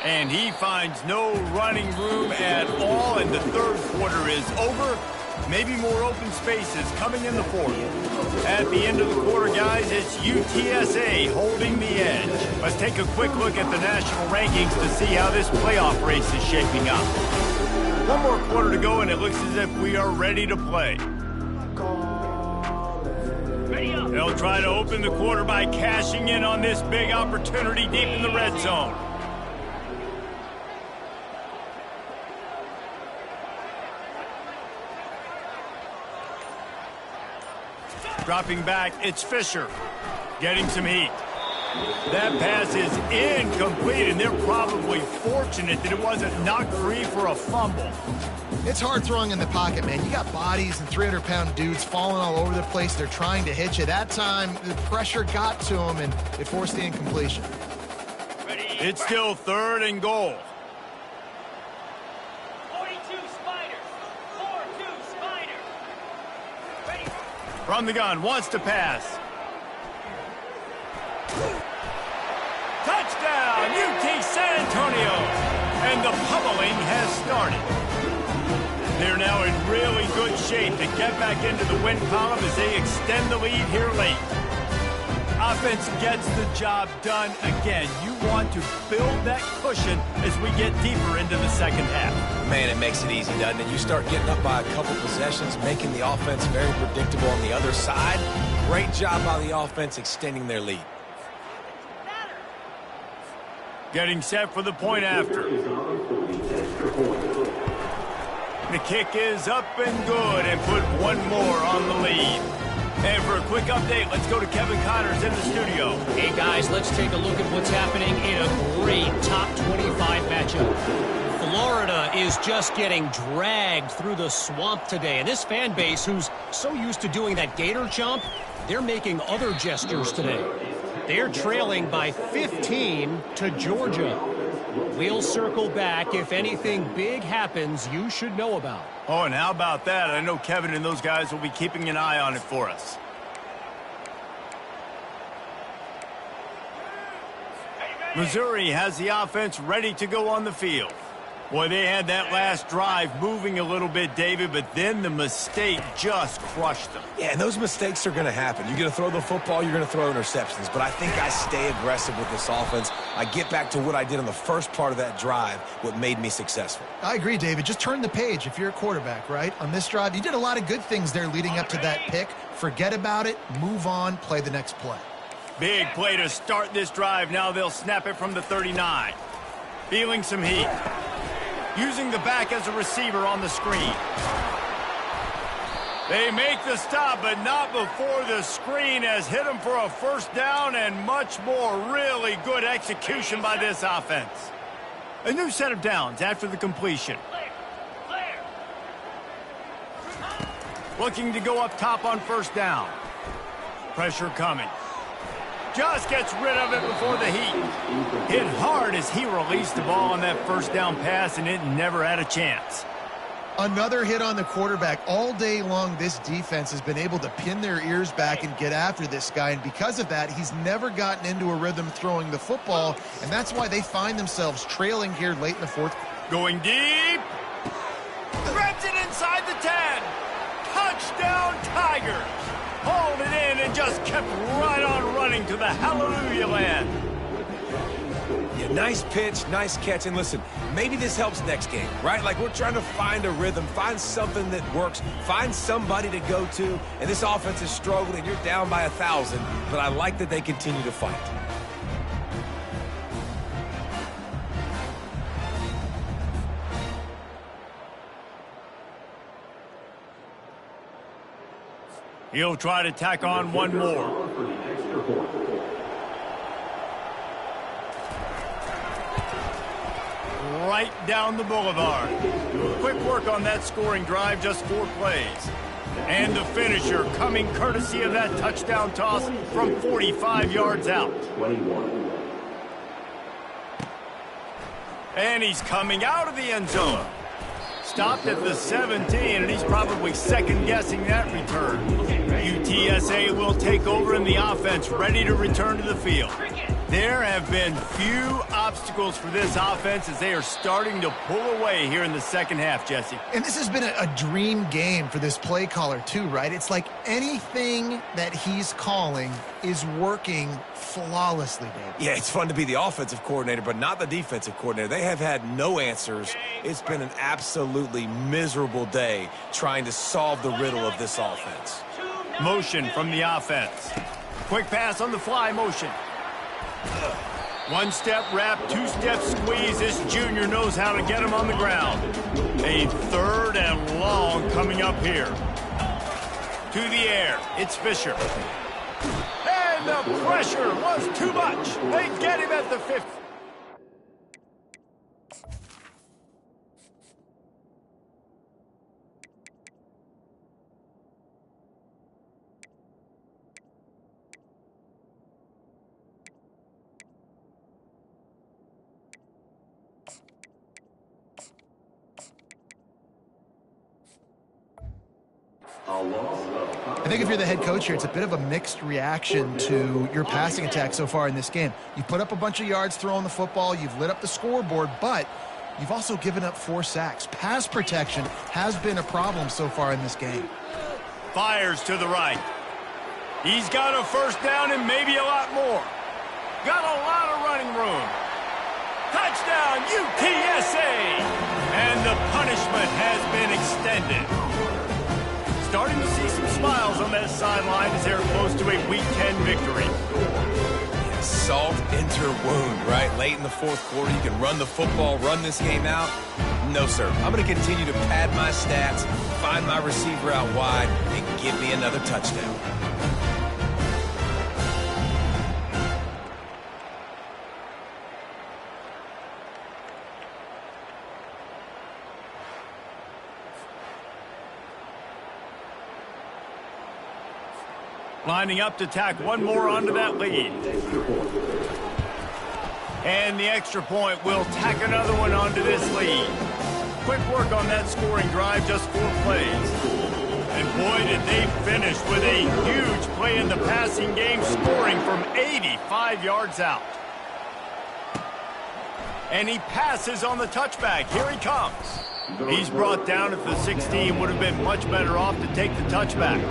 And he finds no running room at all, and the 3rd quarter is over. Maybe more open spaces coming in the fourth. At the end of the quarter, guys, it's UTSA holding the edge. Let's take a quick look at the national rankings to see how this playoff race is shaping up. One more quarter to go, and it looks as if we are ready to play. They'll try to open the quarter by cashing in on this big opportunity deep in the red zone. Dropping back, it's Fisher. Getting some heat. That pass is incomplete, and they're probably fortunate that it wasn't knocked free for a fumble. It's hard throwing in the pocket, man. You got bodies and 300-pound dudes falling all over the place. They're trying to hit you. That time, the pressure got to them, and it forced the incompletion. It's still 3rd and goal. 42 Spider. 4-2 Spider. Ready. From the gun, wants to pass. Touchdown, UT San Antonio. And the pummeling has started. They're now in really good shape to get back into the win column as they extend the lead here late. Offense gets the job done again. You want to build that cushion as we get deeper into the second half. Man, it makes it easy, doesn't it? You start getting up by a couple possessions, making the offense very predictable on the other side. Great job by the offense extending their lead. Getting set for the point after. The kick is up and good, and put one more on the lead. And for a quick update, let's go to Kevin Connors in the studio. Hey, guys, let's take a look at what's happening in a great top 25 matchup. Florida is just getting dragged through the swamp today. And this fan base, who's so used to doing that gator chomp, they're making other gestures today. They're trailing by 15 to Georgia. We'll circle back if anything big happens you should know about. Oh, and how about that? I know Kevin and those guys will be keeping an eye on it for us. Missouri has the offense ready to go on the field. Boy, they had that last drive moving a little bit, David, but then the mistake just crushed them. Yeah, and those mistakes are going to happen. You're going to throw the football, you're going to throw interceptions. But I think I stay aggressive with this offense. I get back to what I did on the first part of that drive, what made me successful. I agree, David. Just turn the page if you're a quarterback, right? On this drive, you did a lot of good things there leading up to that pick. Forget about it, move on, play the next play. Big play to start this drive. Now they'll snap it from the 39. Feeling some heat. Using the back as a receiver on the screen. They make the stop, but not before the screen has hit them for a first down and much more. Really good execution by this offense. A new set of downs after the completion. Looking to go up top on first down. Pressure coming. Just gets rid of it before the heat. Hit hard as he released the ball on that first down pass, and it never had a chance. Another hit on the quarterback. All day long, this defense has been able to pin their ears back and get after this guy, and because of that, he's never gotten into a rhythm throwing the football, and that's why they find themselves trailing here late in the fourth. Going deep. Grabs it inside the 10. Touchdown, Tigers. Hauled it in and just kept right on running to the hallelujah land. Yeah, nice pitch, nice catch. And listen, maybe this helps next game, right? Like, we're trying to find a rhythm, find something that works, find somebody to go to. And this offense is struggling. You're down by 1,000, but I like that they continue to fight. He'll try to tack on one more. Right down the boulevard. Quick work on that scoring drive, just 4 plays. And the finisher coming courtesy of that touchdown toss from 45 yards out. And he's coming out of the end zone. Stopped at the 17, and he's probably second-guessing that return. UTSA will take over in the offense, ready to return to the field. There have been few obstacles for this offense as they are starting to pull away here in the second half, Jesse. And this has been a dream game for this play caller too, right? It's like anything that he's calling is working flawlessly, Dave. Yeah, it's fun to be the offensive coordinator, but not the defensive coordinator. They have had no answers. It's been an absolutely miserable day trying to solve the riddle of this offense. Motion from the offense. Quick pass on the fly motion. One-step wrap, two-step squeeze. This junior knows how to get him on the ground. A third and long coming up here. To the air, it's Fisher. And the pressure was too much. They get him at the 50. I think if you're the head coach here, it's a bit of a mixed reaction to your passing attack so far in this game. You've put up a bunch of yards throwing the football, you've lit up the scoreboard, but you've also given up 4 sacks. Pass protection has been a problem so far in this game. Fires to the right. He's got a first down and maybe a lot more. Got a lot of running room. Touchdown, UTSA! And the punishment has been extended. Starting to see some smiles on that sideline as they're close to a Week 10 victory. Yeah, salt into wound, right? Late in the fourth quarter, you can run the football, run this game out. No, sir. I'm going to continue to pad my stats, find my receiver out wide, and give me another touchdown. Lining up to tack one more onto that lead. And the extra point will tack another one onto this lead. Quick work on that scoring drive, just 4 plays. And boy, did they finish with a huge play in the passing game, scoring from 85 yards out. And he passes on the touchback. Here he comes. He's brought down at the 16. Would have been much better off to take the touchback.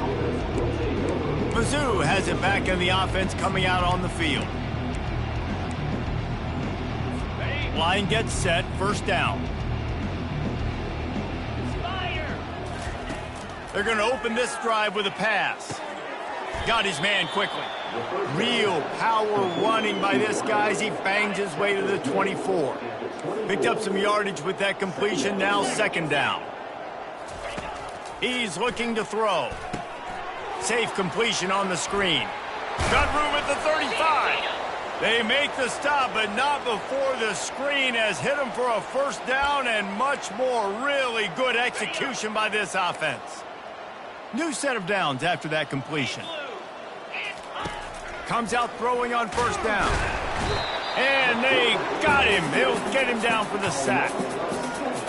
Mizzou has it back in the offense coming out on the field. Line gets set, first down. They're going to open this drive with a pass. Got his man quickly. Real power running by this guy as he bangs his way to the 24. Picked up some yardage with that completion, now second down. He's looking to throw. Safe completion on the screen. Got room at the 35. They make the stop, but not before the screen has hit him for a first down and much more. Really good execution by this offense. New set of downs after that completion. Comes out throwing on first down. And they got him. They'll get him down for the sack.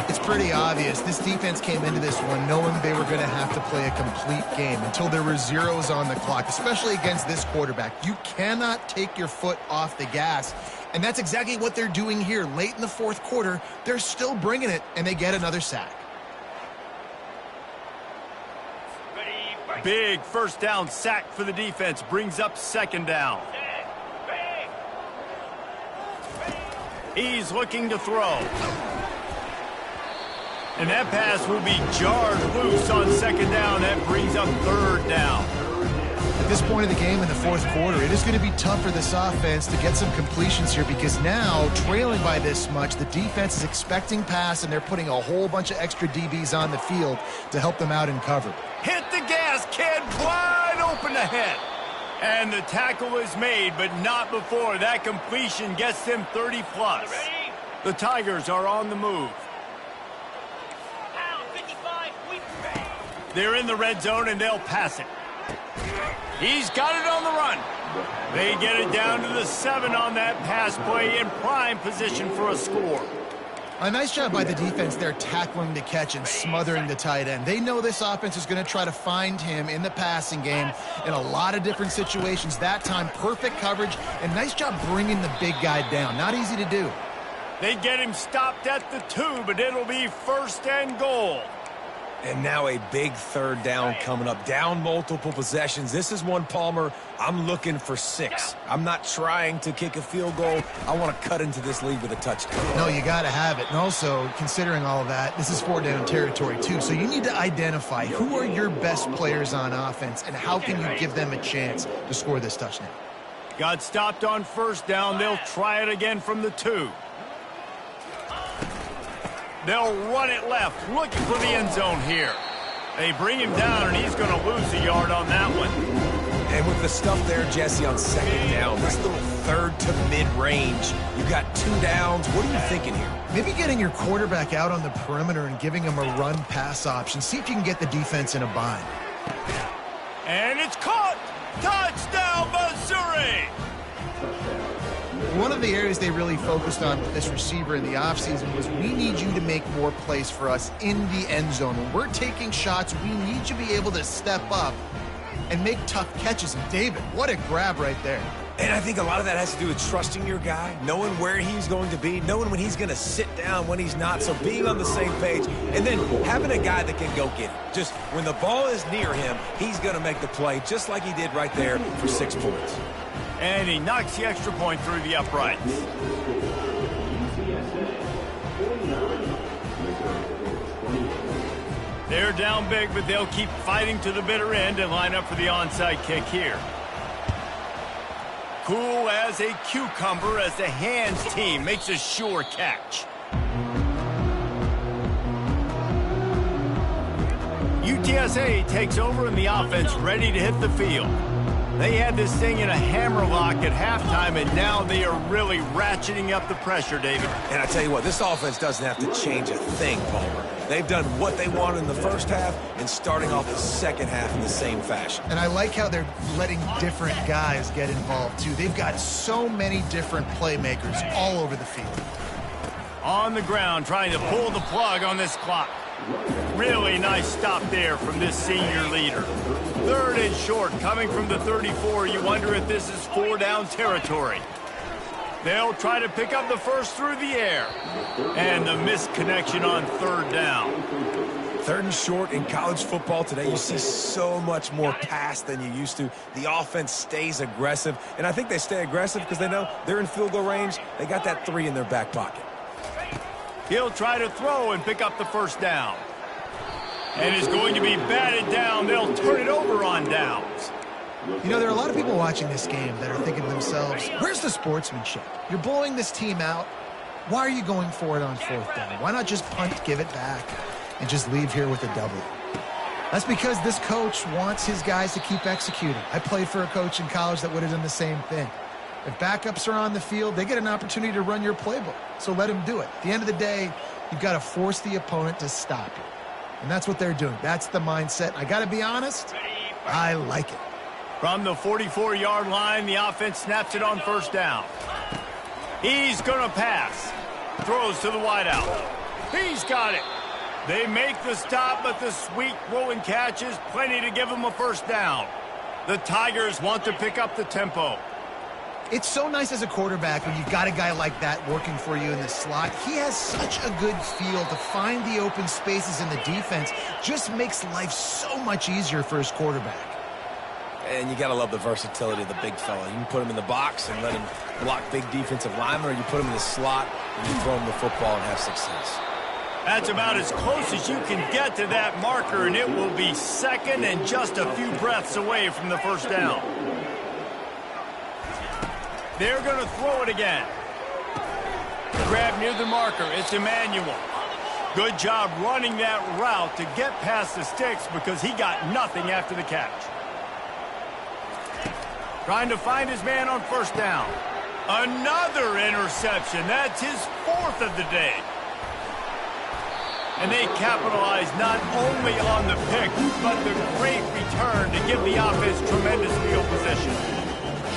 It's pretty obvious. This defense came into this one knowing they were going to have to play a complete game until there were zeros on the clock, especially against this quarterback. You cannot take your foot off the gas, and that's exactly what they're doing here. Late in the fourth quarter, they're still bringing it, and they get another sack. Big first down sack for the defense. Brings up second down. He's looking to throw. And that pass will be jarred loose on second down. That brings up third down. At this point of the game in the fourth quarter, it is going to be tough for this offense to get some completions here because now, trailing by this much, the defense is expecting pass, and they're putting a whole bunch of extra DBs on the field to help them out in cover. Hit the gas, kid. Wide open ahead. And the tackle is made, but not before that completion gets them 30-plus. The Tigers are on the move. They're in the red zone, and they'll pass it. He's got it on the run. They get it down to the 7 on that pass play in prime position for a score. A nice job by the defense there tackling the catch and smothering the tight end. They know this offense is going to try to find him in the passing game in a lot of different situations. That time, perfect coverage, and nice job bringing the big guy down. Not easy to do. They get him stopped at the 2, but it'll be 1st and goal. And now a big 3rd down coming up. Down multiple possessions. This is one, Palmer, I'm looking for 6. I'm not trying to kick a field goal. I want to cut into this lead with a touchdown. No, you got to have it. And also, considering all of that, this is 4-down territory too. So you need to identify who are your best players on offense and how can you give them a chance to score this touchdown. Got stopped on 1st down. They'll try it again from the 2. They'll run it left, looking for the end zone here. They bring him down, and he's going to lose a yard on that one. And with the stuff there, Jesse, on 2nd down, this little 3rd to mid-range, you got 2 downs. What are you thinking here? Maybe getting your quarterback out on the perimeter and giving him a run-pass option. See if you can get the defense in a bind. And it's caught! Touchdown, Missouri! One of the areas they really focused on with this receiver in the offseason was we need you to make more plays for us in the end zone. When we're taking shots, we need you to be able to step up and make tough catches. And David, what a grab right there. And I think a lot of that has to do with trusting your guy, knowing where he's going to be, knowing when he's going to sit down, when he's not, so being on the same page, and then having a guy that can go get it. Just when the ball is near him, he's going to make the play, just like he did right there for 6 points. And he knocks the extra point through the uprights. They're down big, but they'll keep fighting to the bitter end and line up for the onside kick here. Cool as a cucumber as the hands team makes a sure catch. UTSA takes over in the offense, ready to hit the field. They had this thing in a hammerlock at halftime, and now they are really ratcheting up the pressure, David. And I tell you what, this offense doesn't have to change a thing, Palmer. They've done what they wanted in the 1st half and starting off the 2nd half in the same fashion. And I like how they're letting different guys get involved, too. They've got so many different playmakers all over the field. On the ground, trying to pull the plug on this clock. Really nice stop there from this senior leader. 3rd and short, coming from the 34. You wonder if this is 4-down territory. They'll try to pick up the 1st through the air. And the missed connection on 3rd down. 3rd and short in college football today, you see so much more pass than you used to. The offense stays aggressive, and I think they stay aggressive because they know they're in field goal range. They got that 3 in their back pocket. He'll try to throw and pick up the 1st down. And is going to be batted down. They'll turn it over on downs. You know, there are a lot of people watching this game that are thinking to themselves, where's the sportsmanship? You're blowing this team out. Why are you going for it on 4th down? Why not just punt, give it back, and just leave here with a W? That's because this coach wants his guys to keep executing. I played for a coach in college that would have done the same thing. If backups are on the field, they get an opportunity to run your playbook. So let them do it. At the end of the day, you've got to force the opponent to stop you. And that's what they're doing. That's the mindset. I got to be honest, I like it. From the 44-yard line, the offense snaps it on 1st down. He's going to pass. Throws to the wideout. He's got it. They make the stop, but the sweet throw and catch is plenty to give them a 1st down. The Tigers want to pick up the tempo. It's so nice as a quarterback when you've got a guy like that working for you in the slot. He has such a good feel to find the open spaces in the defense. Just makes life so much easier for his quarterback. And you got to love the versatility of the big fella. You can put him in the box and let him block big defensive linemen, or you put him in the slot and you throw him the football and have success. That's about as close as you can get to that marker, and it will be 2nd and just a few breaths away from the 1st down. They're going to throw it again. Grab near the marker. It's Emmanuel. Good job running that route to get past the sticks because he got nothing after the catch. Trying to find his man on 1st down. Another interception. That's his 4th of the day. And they capitalize not only on the pick, but the great return to give the offense tremendous field position.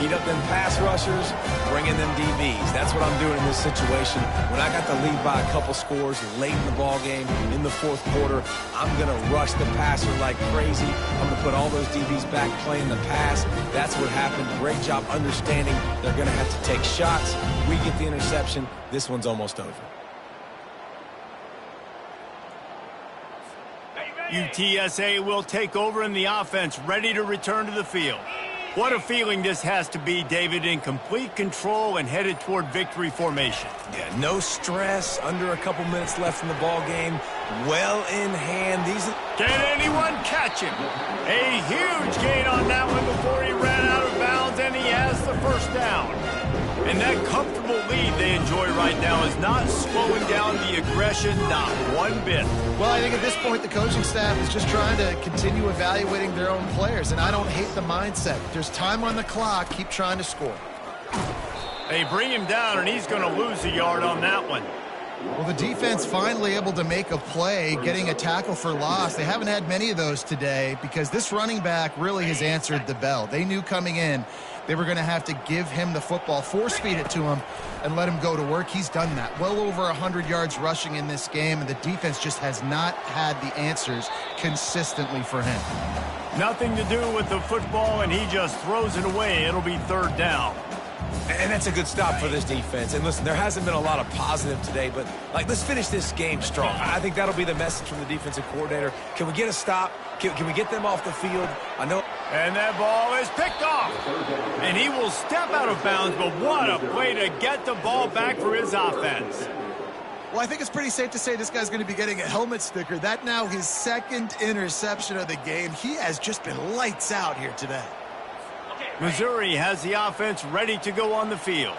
Heat up them pass rushers, bring in them DBs. That's what I'm doing in this situation. When I got the lead by a couple scores late in the ball game, in the fourth quarter, I'm going to rush the passer like crazy. I'm going to put all those DBs back playing the pass. That's what happened. Great job understanding they're going to have to take shots. We get the interception. This one's almost over. UTSA will take over in the offense, ready to return to the field. What a feeling this has to be, David, in complete control and headed toward victory formation. Yeah, no stress, under a couple minutes left in the ball game. Well in hand. Can anyone catch him? A huge gain on that one before he ran out of bounds, and he has the first down. And that comfortable lead they enjoy right now is not slowing down the aggression, not one bit. Well, I think at this point the coaching staff is just trying to continue evaluating their own players, and I don't hate the mindset. There's time on the clock. Keep trying to score. They bring him down, and he's going to lose a yard on that one. Well, the defense finally able to make a play, getting a tackle for loss. They haven't had many of those today because this running back really has answered the bell. They knew coming in they were going to have to give him the football, force feed it to him, and let him go to work. He's done that. Well over 100 yards rushing in this game, and the defense just has not had the answers consistently for him. Nothing to do with the football, and he just throws it away. It'll be third down. And that's a good stop for this defense. And listen, there hasn't been a lot of positive today, but let's finish this game strong. I think that'll be the message from the defensive coordinator. Can we get a stop? Can we get them off the field? I know. And that ball is picked off. And he will step out of bounds, but what a play to get the ball back for his offense. Well, I think it's pretty safe to say this guy's going to be getting a helmet sticker. That now his second interception of the game. He has just been lights out here today. Missouri has the offense ready to go on the field.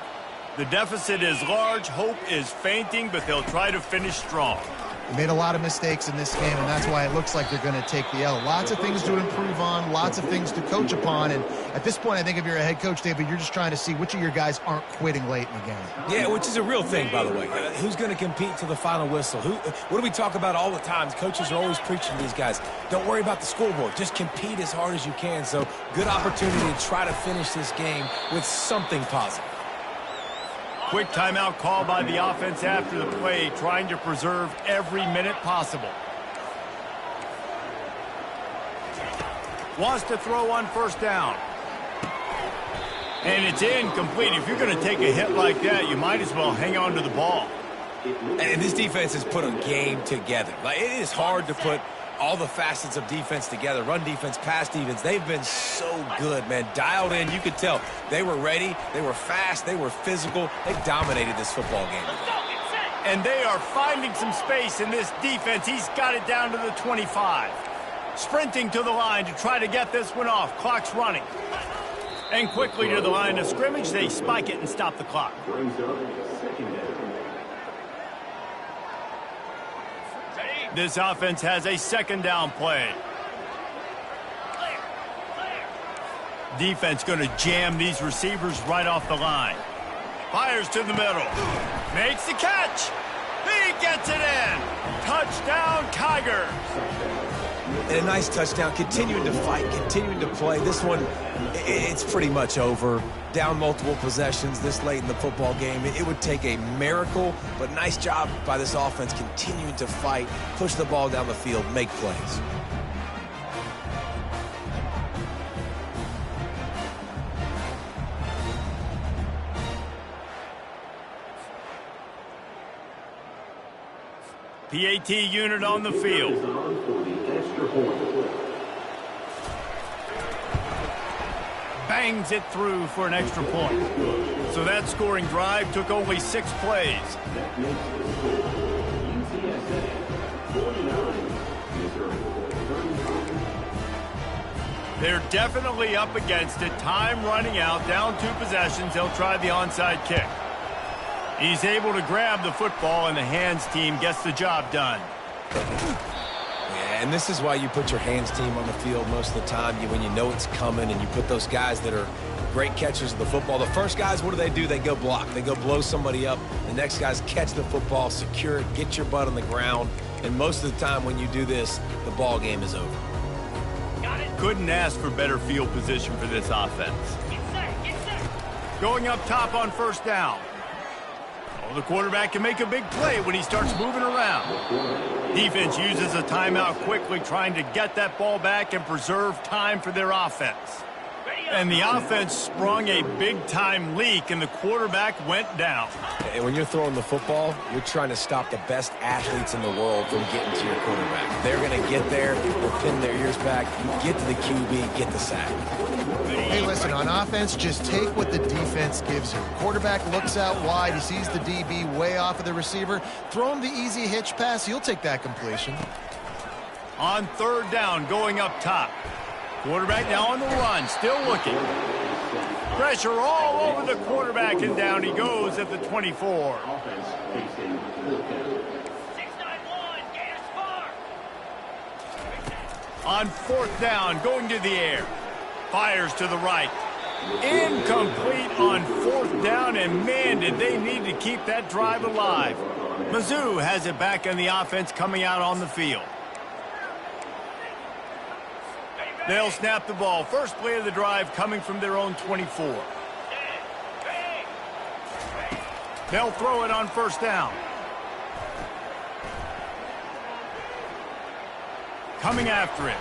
The deficit is large, hope is fainting, but they'll try to finish strong. They made a lot of mistakes in this game, and that's why it looks like they're going to take the L. Lots of things to improve on, lots of things to coach upon, and at this point, I think if you're a head coach, David, you're just trying to see which of your guys aren't quitting late in the game. Yeah, which is a real thing, by the way. Who's going to compete to the final whistle? What do we talk about all the time? Coaches are always preaching to these guys. Don't worry about the scoreboard. Just compete as hard as you can. So, good opportunity to try to finish this game with something positive. Quick timeout call by the offense after the play, trying to preserve every minute possible. Wants to throw on first down. And it's incomplete. If you're going to take a hit like that, you might as well hang on to the ball. And this defense has put a game together. It is hard to put all the facets of defense together. Run defense, pass defense. They've been so good, man. Dialed in. You could tell they were ready. They were fast. They were physical. They dominated this football game today. And they are finding some space in this defense. He's got it down to the 25. Sprinting to the line to try to get this one off. Clock's running. And quickly to the line of scrimmage. They spike it and stop the clock. This offense has a second down play. Defense going to jam these receivers right off the line. Fires to the middle. Makes the catch. He gets it in. Touchdown, Tigers. And a nice touchdown. Continuing to fight, continuing to play. This one, it's pretty much over. Down multiple possessions this late in the football game. It would take a miracle, but nice job by this offense continuing to fight, push the ball down the field, make plays. PAT unit on the field. Bangs it through for an extra point. So that scoring drive took only 6 plays. They're definitely up against it. Time running out. Down 2 possessions. They'll try the onside kick. He's able to grab the football, and the hands team gets the job done. Yeah, and this is why you put your hands team on the field most of the time when you know it's coming, and you put those guys that are great catchers of the football. The first guys, what do? They go block. They go blow somebody up. The next guys catch the football, secure it, get your butt on the ground. And most of the time when you do this, the ball game is over. Couldn't ask for better field position for this offense. Get set, get set. Going up top on first down. Oh, the quarterback can make a big play when he starts moving around. Defense uses a timeout quickly, trying to get that ball back and preserve time for their offense. And the offense sprung a big-time leak, and the quarterback went down. And when you're throwing the football, you're trying to stop the best athletes in the world from getting to your quarterback. They're going to get there, they'll pin their ears back, get to the QB, get the sack. Hey, listen, on offense, just take what the defense gives you. Quarterback looks out wide, he sees the DB way off of the receiver. Throw him the easy hitch pass, he'll take that completion. On third down, going up top. Quarterback now on the run, still looking. Pressure all over the quarterback, and down he goes at the 24. 691, Gators far. On fourth down, going to the air. Fires to the right. Incomplete on fourth down, and man, did they need to keep that drive alive. Mizzou has it back in the offense coming out on the field. They'll snap the ball. First play of the drive coming from their own 24. They'll throw it on first down. Coming after it.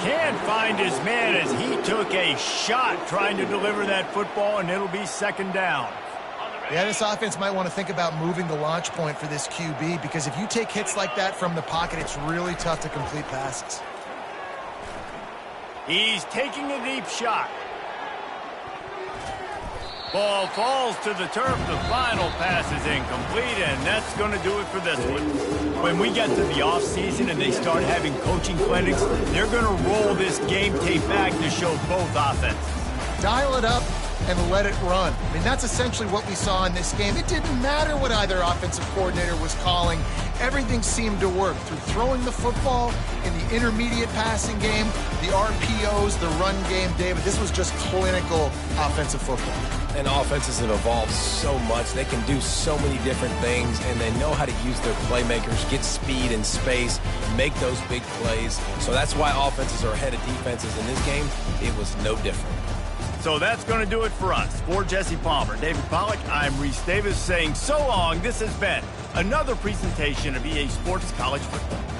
Can't find his man as he took a shot trying to deliver that football, and it'll be second down. Yeah, this offense might want to think about moving the launch point for this QB, because if you take hits like that from the pocket, it's really tough to complete passes. He's taking a deep shot. Ball falls to the turf. The final pass is incomplete, and that's going to do it for this one. When we get to the offseason and they start having coaching clinics, they're going to roll this game tape back to show both offenses. Dial it up and let it run. I mean, that's essentially what we saw in this game. It didn't matter what either offensive coordinator was calling. Everything seemed to work through throwing the football in the intermediate passing game, the RPOs, the run game. David, this was just clinical offensive football. And offenses have evolved so much. They can do so many different things, and they know how to use their playmakers, get speed and space, make those big plays. So that's why offenses are ahead of defenses in this game. It was no different. So that's going to do it for us. For Jesse Palmer, David Pollack, I'm Reese Davis saying so long. This has been another presentation of EA Sports College Football.